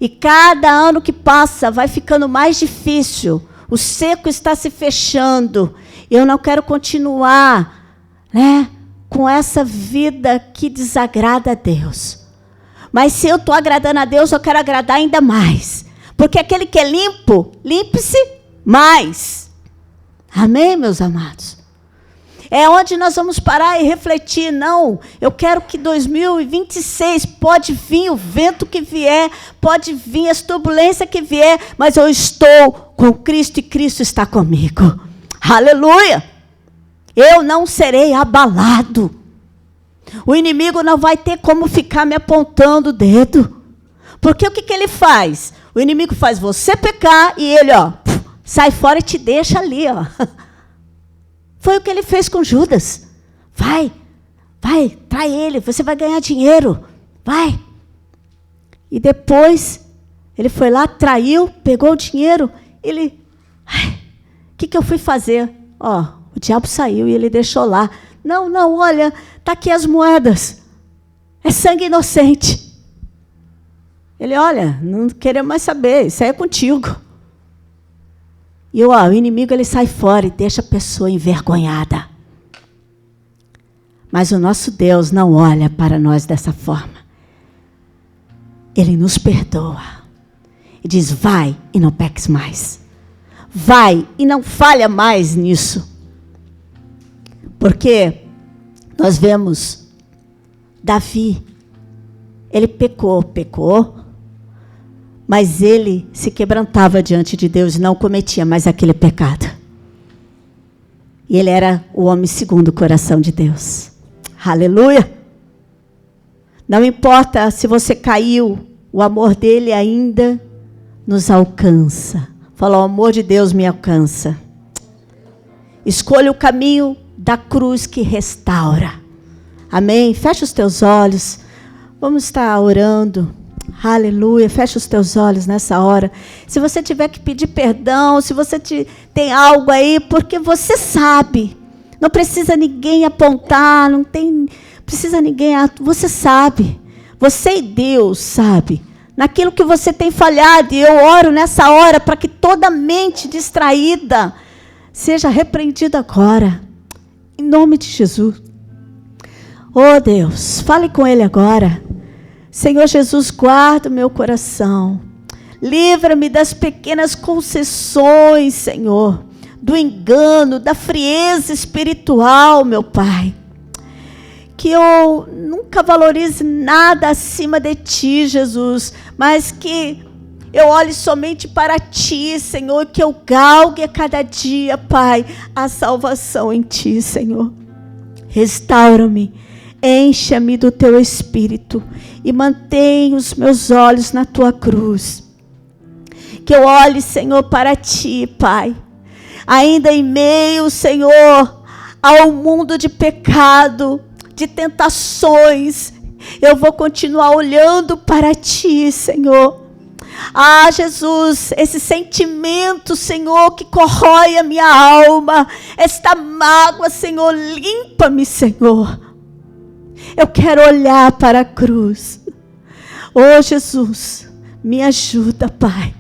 E cada ano que passa vai ficando mais difícil. O cerco está se fechando. Eu não quero continuar, com essa vida que desagrada a Deus. Mas se eu estou agradando a Deus, eu quero agradar ainda mais. Porque aquele que é limpo, limpe-se mais. Amém, meus amados? É onde nós vamos parar e refletir. Não, eu quero que 2026 pode vir o vento que vier, pode vir as turbulências que vier, mas eu estou com Cristo e Cristo está comigo. Aleluia! Eu não serei abalado. O inimigo não vai ter como ficar me apontando o dedo. Porque o que ele faz? O inimigo faz você pecar e ele, sai fora e te deixa ali, Foi o que ele fez com Judas. Vai, trai ele, você vai ganhar dinheiro. Vai. E depois, ele foi lá, traiu, pegou o dinheiro. Ele, o que eu fui fazer? O diabo saiu e ele deixou lá. Não, olha, está aqui as moedas. É sangue inocente. Ele, olha, não queremos mais saber, isso aí é contigo. E o inimigo ele sai fora e deixa a pessoa envergonhada. Mas o nosso Deus não olha para nós dessa forma. Ele nos perdoa. E diz, vai e não peques mais. Vai e não falha mais nisso. Porque nós vemos Davi, ele pecou, mas ele se quebrantava diante de Deus e não cometia mais aquele pecado. E ele era o homem segundo o coração de Deus. Aleluia! Não importa se você caiu, o amor dele ainda nos alcança. Fala, o amor de Deus me alcança. Escolha o caminho da cruz que restaura. Amém? Fecha os teus olhos. Vamos estar orando. Aleluia. Fecha os teus olhos nessa hora. Se você tiver que pedir perdão, se você tem algo aí, porque você sabe. Não precisa ninguém apontar, precisa ninguém. Você sabe. Você e Deus sabe. Naquilo que você tem falhado. E eu oro nessa hora para que toda mente distraída seja repreendida agora. Em nome de Jesus. Oh Deus, fale com Ele agora. Senhor Jesus, guarda o meu coração. Livra-me das pequenas concessões, Senhor. Do engano, da frieza espiritual, meu Pai. Que eu nunca valorize nada acima de Ti, Jesus. Mas que eu olhe somente para Ti, Senhor. Que eu galgue a cada dia, Pai, a salvação em Ti, Senhor. Restaura-me. Encha-me do Teu Espírito e mantenha os meus olhos na Tua cruz. Que eu olhe, Senhor, para Ti, Pai. Ainda em meio, Senhor, ao mundo de pecado, de tentações, eu vou continuar olhando para Ti, Senhor. Ah, Jesus, esse sentimento, Senhor, que corrói a minha alma, esta mágoa, Senhor, limpa-me, Senhor. Eu quero olhar para a cruz. Oh, Jesus, me ajuda, Pai.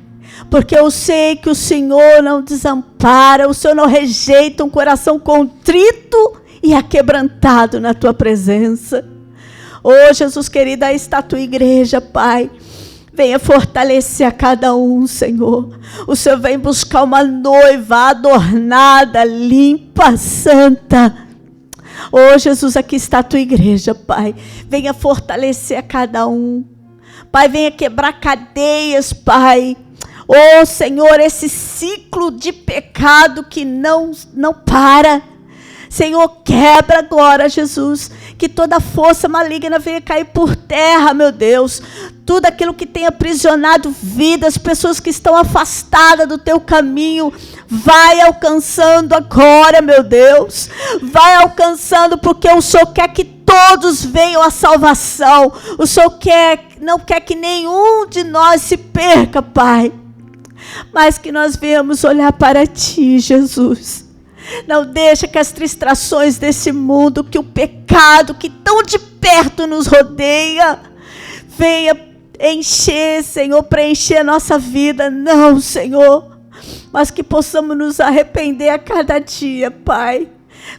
Porque eu sei que o Senhor não desampara, o Senhor não rejeita um coração contrito e aquebrantado na Tua presença. Oh, Jesus querido, aí está a Tua igreja, Pai. Venha fortalecer a cada um, Senhor. O Senhor vem buscar uma noiva adornada, limpa, santa. Oh, Jesus, aqui está a Tua igreja, Pai. Venha fortalecer a cada um. Pai, venha quebrar cadeias, Pai. Oh, Senhor, esse ciclo de pecado que não para. Senhor, quebra agora, Jesus. Que toda força maligna venha cair por terra, meu Deus. Tudo aquilo que tem aprisionado vidas, pessoas que estão afastadas do Teu caminho, vai alcançando agora, meu Deus. Vai alcançando, porque o Senhor quer que todos venham à salvação. O Senhor não quer que nenhum de nós se perca, Pai. Mas que nós venhamos olhar para Ti, Jesus. Não deixa que as distrações desse mundo, que o pecado que tão de perto nos rodeia, venha encher, Senhor, preencher a nossa vida. Não, Senhor, mas que possamos nos arrepender a cada dia, Pai.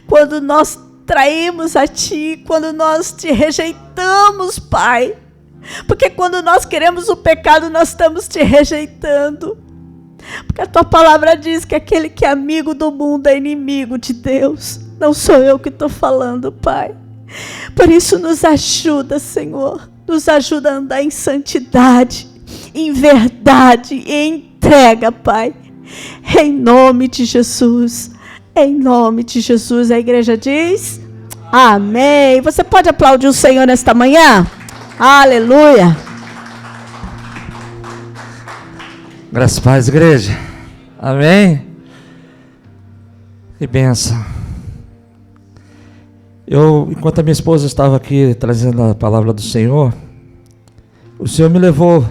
Quando nós traímos a Ti, quando nós Te rejeitamos, Pai. Porque quando nós queremos o pecado, nós estamos Te rejeitando. Porque a Tua palavra diz que aquele que é amigo do mundo é inimigo de Deus. Não sou eu que estou falando, Pai. Por isso nos ajuda, Senhor. Nos ajuda a andar em santidade, em verdade e em entrega, Pai. Em nome de Jesus. Em nome de Jesus. A igreja diz amém. Você pode aplaudir o Senhor nesta manhã? Aleluia. Graças a Deus, igreja. Amém. Que bênção. Enquanto a minha esposa estava aqui trazendo a palavra do Senhor, o Senhor me levou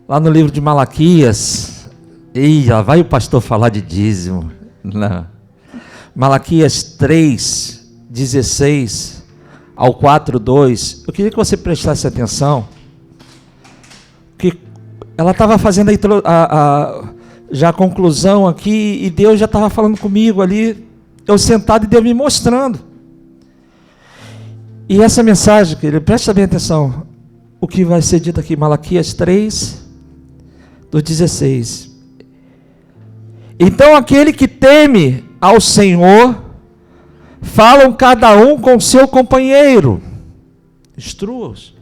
lá no livro de Malaquias. Já vai o pastor falar de dízimo. Não. Malaquias 3, 16 ao 4:2, eu queria que você prestasse atenção, que ela estava fazendo já a conclusão aqui, e Deus já estava falando comigo ali, eu sentado e Deus me mostrando. E essa mensagem, querido, presta bem atenção, o que vai ser dito aqui, Malaquias 3, do 16. Então aquele que teme ao Senhor, falam cada um com seu companheiro, instrua-os.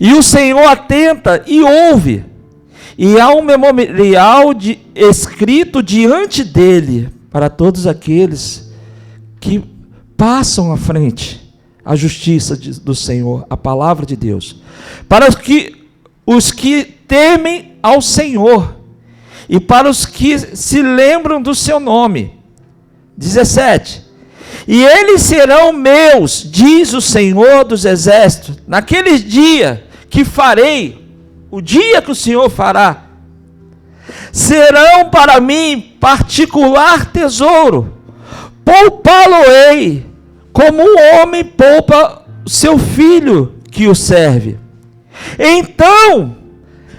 E o Senhor atenta e ouve, e há um memorial escrito diante dele, para todos aqueles que passam à frente, a justiça do Senhor, a palavra de Deus, para os que temem ao Senhor, e para os que se lembram do seu nome. 17. E eles serão meus, diz o Senhor dos Exércitos, naquele dia que farei, o dia que o Senhor fará, serão para mim particular tesouro, poupá-lo-ei, como um homem poupa o seu filho que o serve. Então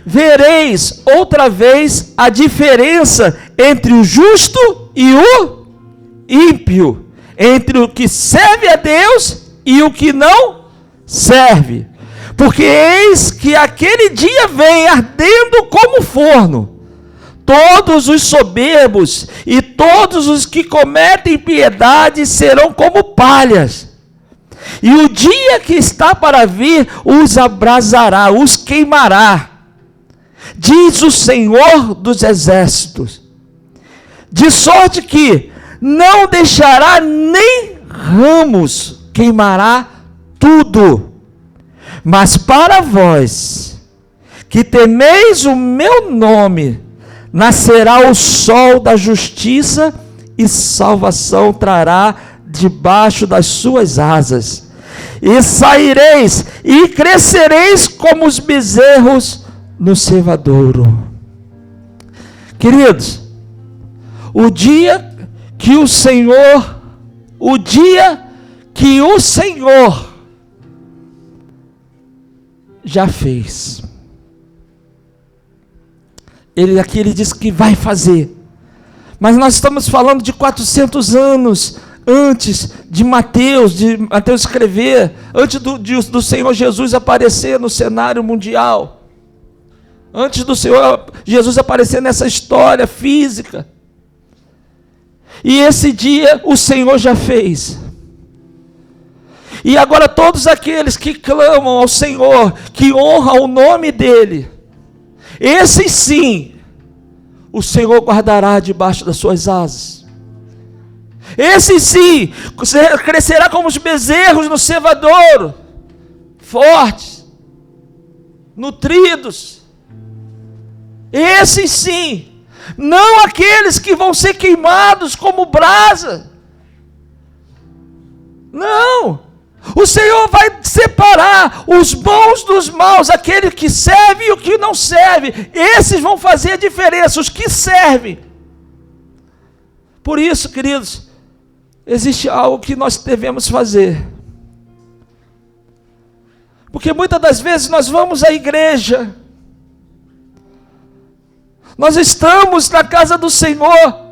vereis outra vez a diferença entre o justo e o ímpio, entre o que serve a Deus e o que não serve. Porque eis que aquele dia vem ardendo como forno. Todos os soberbos e todos os que cometem impiedade serão como palhas. E o dia que está para vir os abrasará, os queimará, diz o Senhor dos Exércitos. De sorte que não deixará nem ramos, queimará tudo. Mas para vós, que temeis o meu nome, nascerá o sol da justiça e salvação trará debaixo das suas asas. E saireis e crescereis como os bezerros no cevadouro. Queridos, o dia que o Senhor já fez. Ele disse que vai fazer. Mas nós estamos falando de 400 anos antes de Mateus escrever, antes do Senhor Jesus aparecer no cenário mundial, antes do Senhor Jesus aparecer nessa história física. E esse dia o Senhor já fez. E agora todos aqueles que clamam ao Senhor, que honram o nome dEle, esses sim, o Senhor guardará debaixo das suas asas. Esses sim, crescerá como os bezerros no cevadouro, fortes, nutridos. Esses sim, não aqueles que vão ser queimados como brasa. Não. O Senhor vai separar os bons dos maus, aquele que serve e o que não serve. Esses vão fazer a diferença, os que servem. Por isso, queridos, existe algo que nós devemos fazer. Porque muitas das vezes nós vamos à igreja, nós estamos na casa do Senhor.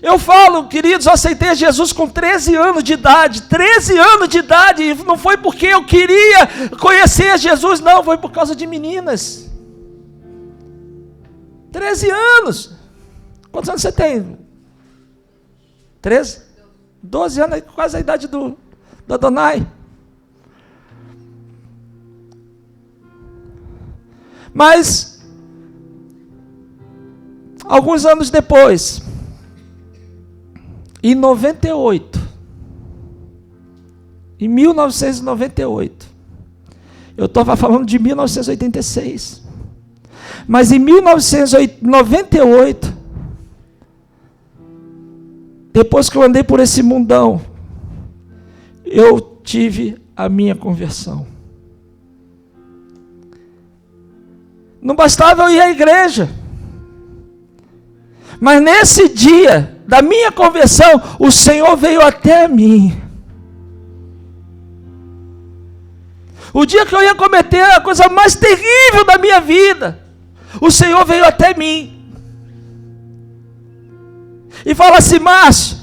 Eu falo, queridos, eu aceitei Jesus com 13 anos de idade. 13 anos de idade. E não foi porque eu queria conhecer Jesus, não. Foi por causa de meninas. 13 anos. Quantos anos você tem? 13? 12 anos, quase a idade do Adonai. Mas, alguns anos depois, em 1998, eu estava falando de 1986, mas em 1998, depois que eu andei por esse mundão, eu tive a minha conversão. Não bastava eu ir à igreja, mas nesse dia, da minha conversão, o Senhor veio até mim. O dia que eu ia cometer a coisa mais terrível da minha vida, o Senhor veio até mim. E fala assim: Márcio,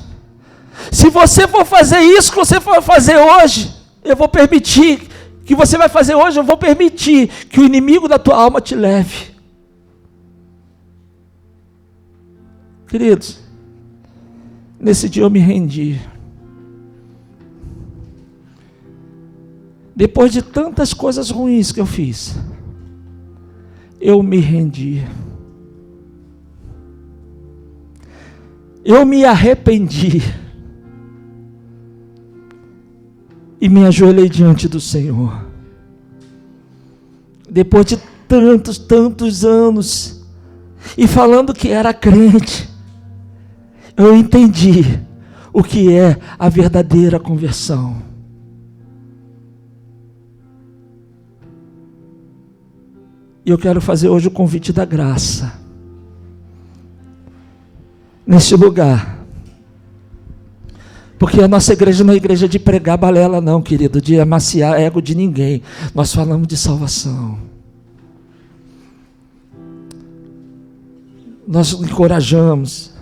se você for fazer isso que você for fazer hoje, eu vou permitir, que você vai fazer hoje, eu vou permitir que o inimigo da tua alma te leve. Queridos, nesse dia eu me rendi. Depois de tantas coisas ruins que eu fiz, eu me rendi. Eu me arrependi. E me ajoelhei diante do Senhor. Depois de tantos anos, e falando que era crente, eu entendi o que é a verdadeira conversão. E eu quero fazer hoje o convite da graça. Neste lugar. Porque a nossa igreja não é igreja de pregar balela não, querido, de amaciar ego de ninguém. Nós falamos de salvação. Nós encorajamos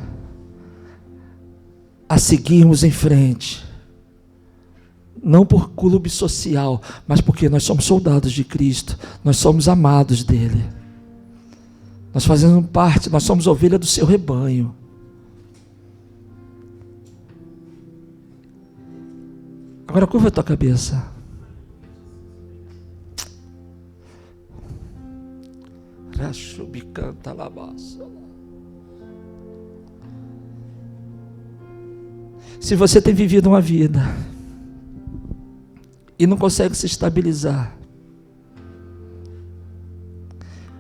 a seguirmos em frente. Não por clube social, mas porque nós somos soldados de Cristo, nós somos amados dele. Nós fazemos parte, nós somos ovelha do seu rebanho. Agora curva a tua cabeça. Se você tem vivido uma vida e não consegue se estabilizar,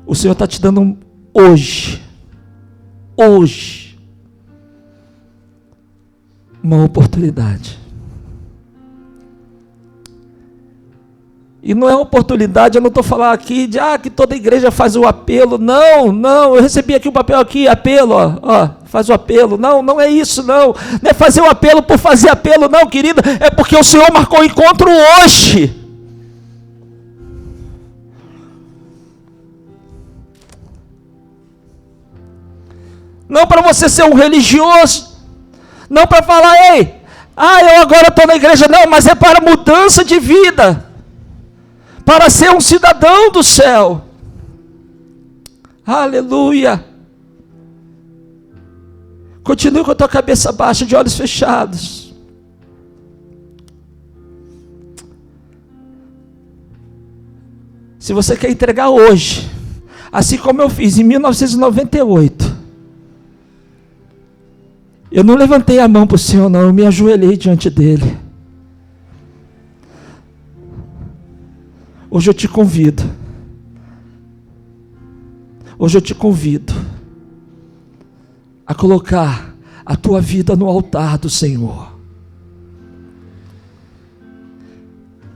o Senhor está te dando hoje, uma oportunidade. E não é uma oportunidade, eu não estou falando aqui de que toda igreja faz o apelo. Não, eu recebi aqui um papel aqui, apelo, faz o apelo. Não é isso, não é fazer o apelo por fazer apelo, não, querida, é porque o Senhor marcou o encontro hoje. Não para você ser um religioso, não para falar, eu agora estou na igreja, não, mas é para mudança de vida. Para ser um cidadão do céu. Aleluia. Continue com a tua cabeça baixa, de olhos fechados. Se você quer entregar hoje, assim como eu fiz em 1998, eu não levantei a mão para o Senhor, não, eu me ajoelhei diante dele. Hoje eu te convido a colocar a tua vida no altar do Senhor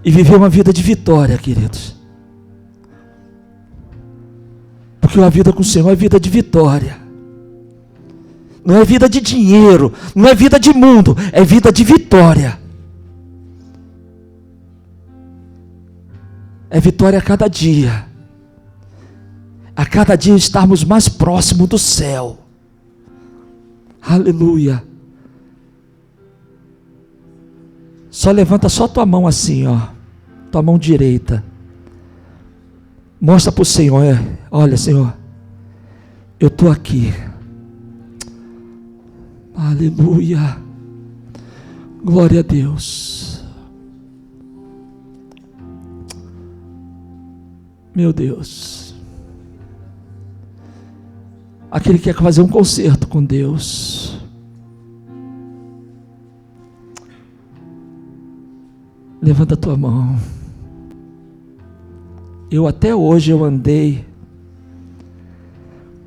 e viver uma vida de vitória, queridos, porque a vida com o Senhor é vida de vitória, não é vida de dinheiro, não é vida de mundo, é vida de vitória. É vitória a cada dia estarmos mais próximos do céu. Aleluia. Só levanta só tua mão assim, tua mão direita. Mostra para o Senhor, olha, Senhor, eu estou aqui. Aleluia. Glória a Deus. Meu Deus, aquele que quer fazer um concerto com Deus, levanta a tua mão. Até hoje eu andei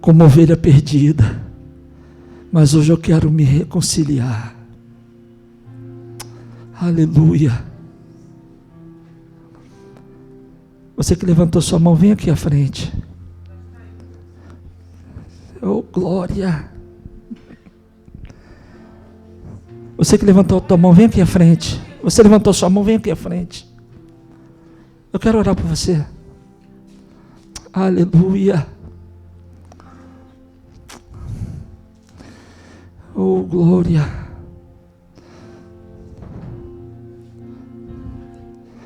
como ovelha perdida, mas hoje eu quero me reconciliar. Aleluia. Você que levantou sua mão, vem aqui à frente. Oh, glória. Você que levantou a tua mão, vem aqui à frente. Você levantou sua mão, vem aqui à frente. Eu quero orar por você. Aleluia. Oh, glória.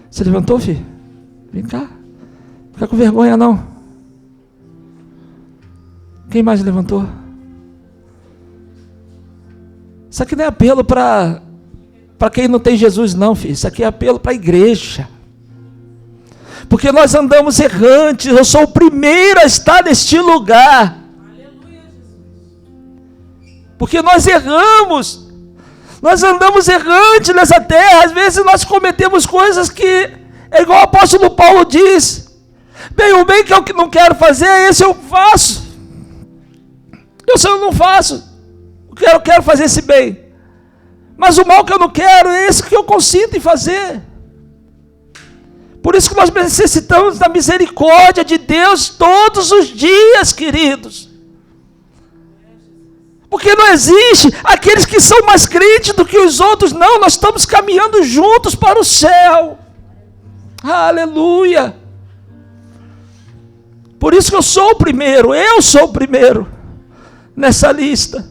Você levantou, filho? Vem cá. Não fica com vergonha, não. Quem mais levantou? Isso aqui não é apelo para quem não tem Jesus, não, filho. Isso aqui é apelo para a igreja. Porque nós andamos errantes. Eu sou o primeiro a estar neste lugar. Porque nós erramos. Nós andamos errantes nessa terra. Às vezes nós cometemos coisas que, é igual o apóstolo Paulo diz: bem, o bem que eu não quero fazer, esse eu faço. Eu não faço. Eu quero fazer esse bem. Mas o mal que eu não quero é esse que eu consinto em fazer. Por isso que nós necessitamos da misericórdia de Deus todos os dias, queridos. Porque não existe aqueles que são mais crentes do que os outros. Não, nós estamos caminhando juntos para o céu. Aleluia. Por isso que eu sou o primeiro nessa lista.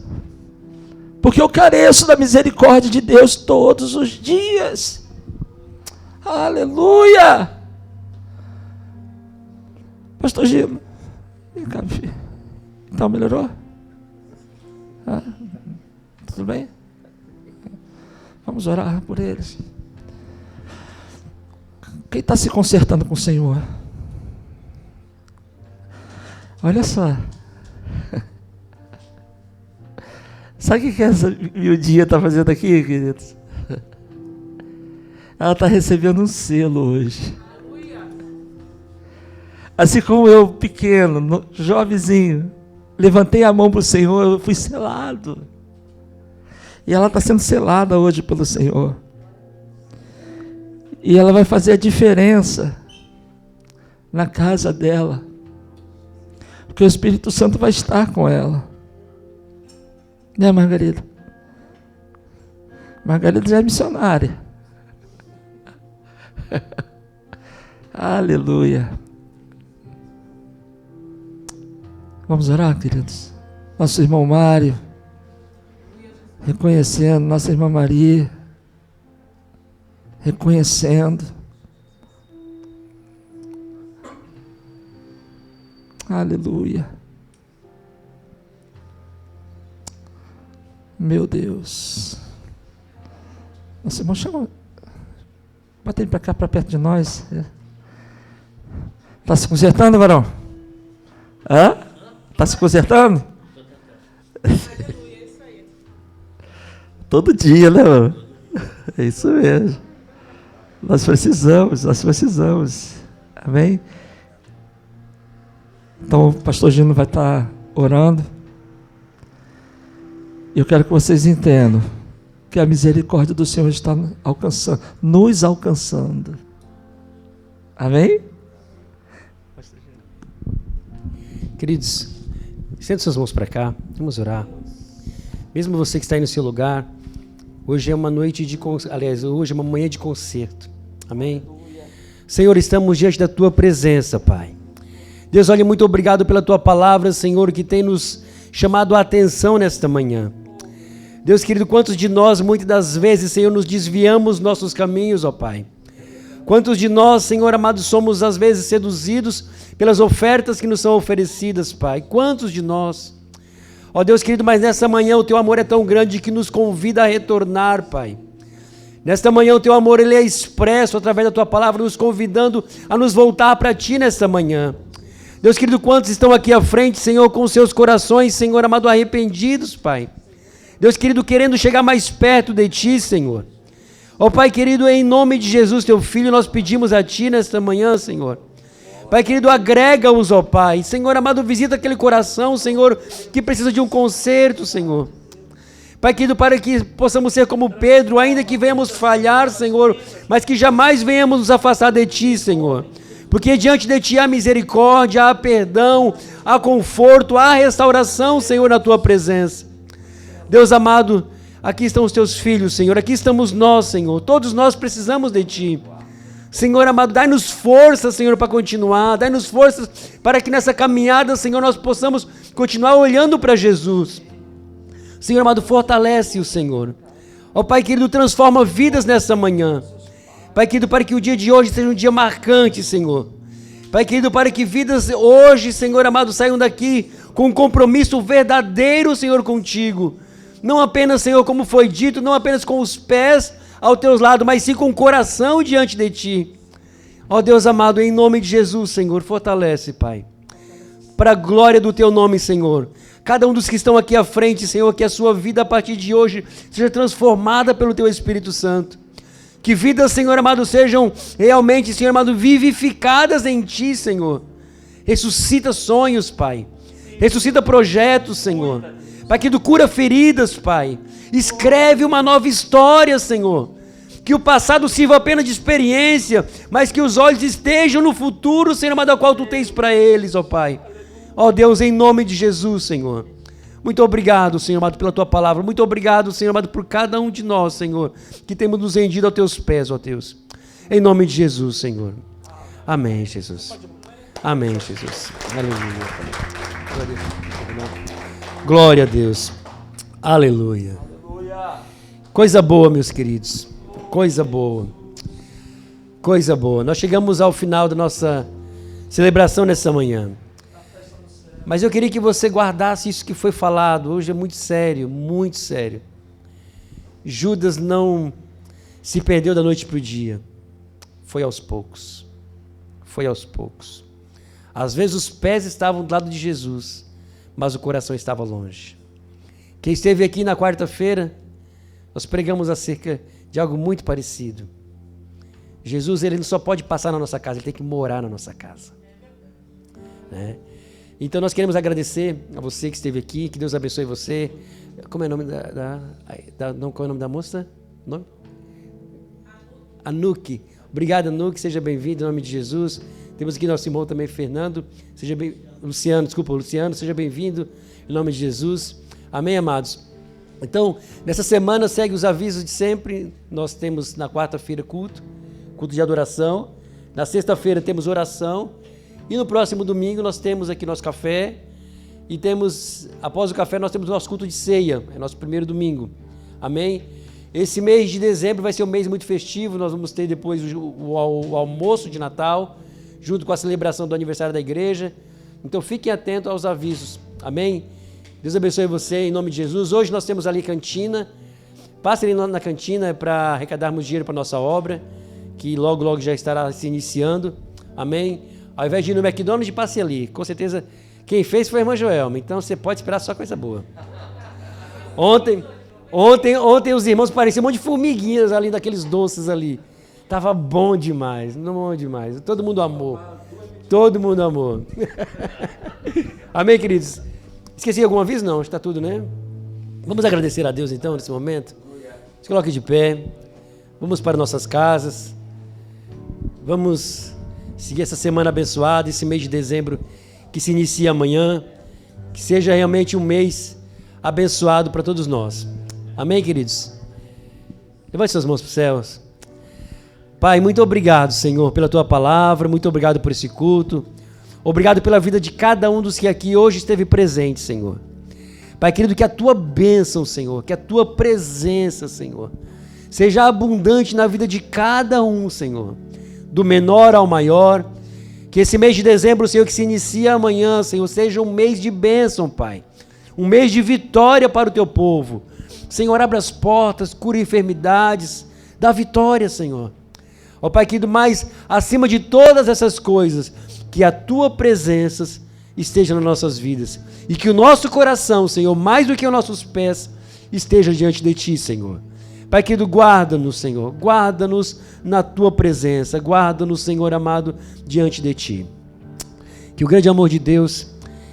Porque eu careço da misericórdia de Deus todos os dias. Aleluia. Pastor Gino, vem cá, meu filho. Então, melhorou? Tudo bem? Vamos orar por eles. Quem está se consertando com o Senhor? Olha só. Sabe o que essa miudinha está fazendo aqui, queridos? Ela está recebendo um selo hoje. Assim como eu, pequeno, jovenzinho, levantei a mão para o Senhor, eu fui selado. E ela está sendo selada hoje pelo Senhor. E ela vai fazer a diferença na casa dela. Porque o Espírito Santo vai estar com ela. Né, Margarida? Margarida já é missionária. Aleluia. Vamos orar, queridos. Nosso irmão Mário, reconhecendo, nossa irmã Maria, reconhecendo. Aleluia. Meu Deus. Nossa irmão, chama. Bota ele para cá, para perto de nós. Está se consertando, varão? Hã? Está se consertando? Todo dia, né, mano? É isso mesmo. Nós precisamos. Amém? Então o pastor Gino vai estar orando. E eu quero que vocês entendam que a misericórdia do Senhor está nos alcançando. Amém? Queridos, sente suas mãos para cá, vamos orar. Mesmo você que está aí no seu lugar, hoje é uma noite de, hoje é uma manhã de concerto. Amém? Senhor, estamos diante da Tua presença, Pai. Deus, olha, muito obrigado pela Tua palavra, Senhor, que tem nos chamado a atenção nesta manhã. Deus querido, quantos de nós, muitas das vezes, Senhor, nos desviamos dos nossos caminhos, ó Pai. Quantos de nós, Senhor amado, somos às vezes seduzidos pelas ofertas que nos são oferecidas, Pai. Quantos de nós? Ó Deus querido, mas nessa manhã o Teu amor é tão grande que nos convida a retornar, Pai. Nesta manhã o Teu amor, ele é expresso através da Tua palavra, nos convidando a nos voltar para Ti nesta manhã. Deus querido, quantos estão aqui à frente, Senhor, com seus corações, Senhor amado, arrependidos, Pai. Deus querido, querendo chegar mais perto de Ti, Senhor. Ó Pai querido, em nome de Jesus, Teu Filho, nós pedimos a Ti nesta manhã, Senhor. Pai querido, agrega-os, ó Pai. Senhor amado, visita aquele coração, Senhor, que precisa de um conserto, Senhor. Pai querido, para que possamos ser como Pedro, ainda que venhamos falhar, Senhor, mas que jamais venhamos nos afastar de Ti, Senhor. Porque diante de Ti há misericórdia, há perdão, há conforto, há restauração, Senhor, na Tua presença. Deus amado, Aqui estão os teus filhos, Senhor. Aqui estamos nós, Senhor. Todos nós precisamos de Ti. Senhor amado, dai-nos forças, Senhor, para continuar. Dai-nos forças para que nessa caminhada, Senhor, nós possamos continuar olhando para Jesus. Senhor amado, fortalece-o, Senhor. Ó Pai querido, transforma vidas nessa manhã. Pai querido, para que o dia de hoje seja um dia marcante, Senhor. Pai querido, para que vidas hoje, Senhor amado, saiam daqui com um compromisso verdadeiro, Senhor, contigo. Não apenas, Senhor, como foi dito, não apenas com os pés aos teus lados, mas sim com o coração diante de Ti. Ó Deus amado, em nome de Jesus, Senhor, fortalece, Pai. Para a glória do Teu nome, Senhor. Cada um dos que estão aqui à frente, Senhor, que a sua vida a partir de hoje seja transformada pelo Teu Espírito Santo. Que vidas, Senhor amado, sejam realmente, Senhor amado, vivificadas em Ti, Senhor. Ressuscita sonhos, Pai. Ressuscita projetos, Senhor. Pai, que cura feridas, Pai. Escreve uma nova história, Senhor. Que o passado sirva apenas de experiência, mas que os olhos estejam no futuro, Senhor amado, ao qual Tu tens para eles, ó Pai. Ó Deus, em nome de Jesus, Senhor. Muito obrigado, Senhor amado, pela Tua palavra. Muito obrigado, Senhor amado, por cada um de nós, Senhor, que temos nos rendido aos Teus pés, ó Deus. Em nome de Jesus, Senhor. Amém, Jesus. Amém, Jesus. Aleluia. Glória a Deus. Aleluia. Coisa boa, meus queridos. Coisa boa. Coisa boa. Nós chegamos ao final da nossa celebração nessa manhã. Mas eu queria que você guardasse isso que foi falado. Hoje é muito sério, muito sério. Judas não se perdeu da noite para o dia. Foi aos poucos. Foi aos poucos. Às vezes os pés estavam do lado de Jesus, mas o coração estava longe. Quem esteve aqui na quarta-feira, nós pregamos acerca de algo muito parecido. Jesus, ele não só pode passar na nossa casa, ele tem que morar na nossa casa. Né? Então nós queremos agradecer a você que esteve aqui, que Deus abençoe você. Como é o nome qual é o nome da moça? Nome? Anuque. Obrigado, Anuque, seja bem-vindo em nome de Jesus. Temos aqui nosso irmão também, Fernando. Luciano, seja bem-vindo em nome de Jesus. Amém, amados? Então, nessa semana segue os avisos de sempre. Nós temos na quarta-feira culto de adoração. Na sexta-feira temos oração. E no próximo domingo nós temos aqui nosso café. E temos, após o café, nós temos o nosso culto de ceia. É nosso primeiro domingo. Amém? Esse mês de dezembro vai ser um mês muito festivo. Nós vamos ter depois o almoço de Natal, junto com a celebração do aniversário da igreja. Então fiquem atentos aos avisos. Amém? Deus abençoe você em nome de Jesus. Hoje nós temos ali cantina. Passe ali na cantina para arrecadarmos dinheiro para a nossa obra, que logo, logo já estará se iniciando. Amém? Ao invés de ir no McDonald's, passe ali. Com certeza, quem fez foi a irmã Joelma. Então você pode esperar só coisa boa. Ontem os irmãos pareciam um monte de formiguinhas ali, daqueles doces ali. Tava bom demais, bom demais. Todo mundo amou. Todo mundo amou. Amém, queridos? Esqueci algum aviso? Não, está tudo, né? Vamos agradecer a Deus então, nesse momento. Se coloque de pé. Vamos para nossas casas. Vamos seguir essa semana abençoada, esse mês de dezembro que se inicia amanhã. Que seja realmente um mês abençoado para todos nós. Amém, queridos? Levante suas mãos para os céus. Pai, muito obrigado, Senhor, pela Tua palavra. Muito obrigado por esse culto. Obrigado pela vida de cada um dos que aqui hoje esteve presente, Senhor. Pai querido, que a Tua bênção, Senhor, que a Tua presença, Senhor, seja abundante na vida de cada um, Senhor, do menor ao maior. Que esse mês de dezembro, Senhor, que se inicia amanhã, Senhor, seja um mês de bênção, Pai. Um mês de vitória para o Teu povo. Senhor, abre as portas, cura enfermidades, dá vitória, Senhor. Ó Pai querido, mas acima de todas essas coisas, que a Tua presença esteja nas nossas vidas. E que o nosso coração, Senhor, mais do que os nossos pés, esteja diante de Ti, Senhor. Pai querido, guarda-nos, Senhor. Guarda-nos na Tua presença. Guarda-nos, Senhor amado, diante de Ti. Que o grande amor de Deus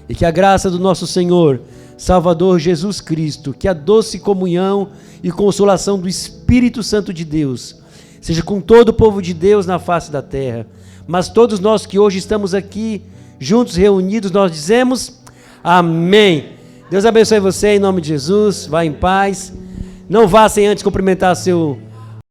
e que a graça do nosso Senhor, Salvador Jesus Cristo, que a doce comunhão e consolação do Espírito Santo de Deus seja com todo o povo de Deus na face da terra. Mas todos nós que hoje estamos aqui, juntos, reunidos, nós dizemos amém. Deus abençoe você em nome de Jesus. Vá em paz. Não vá sem antes cumprimentar seu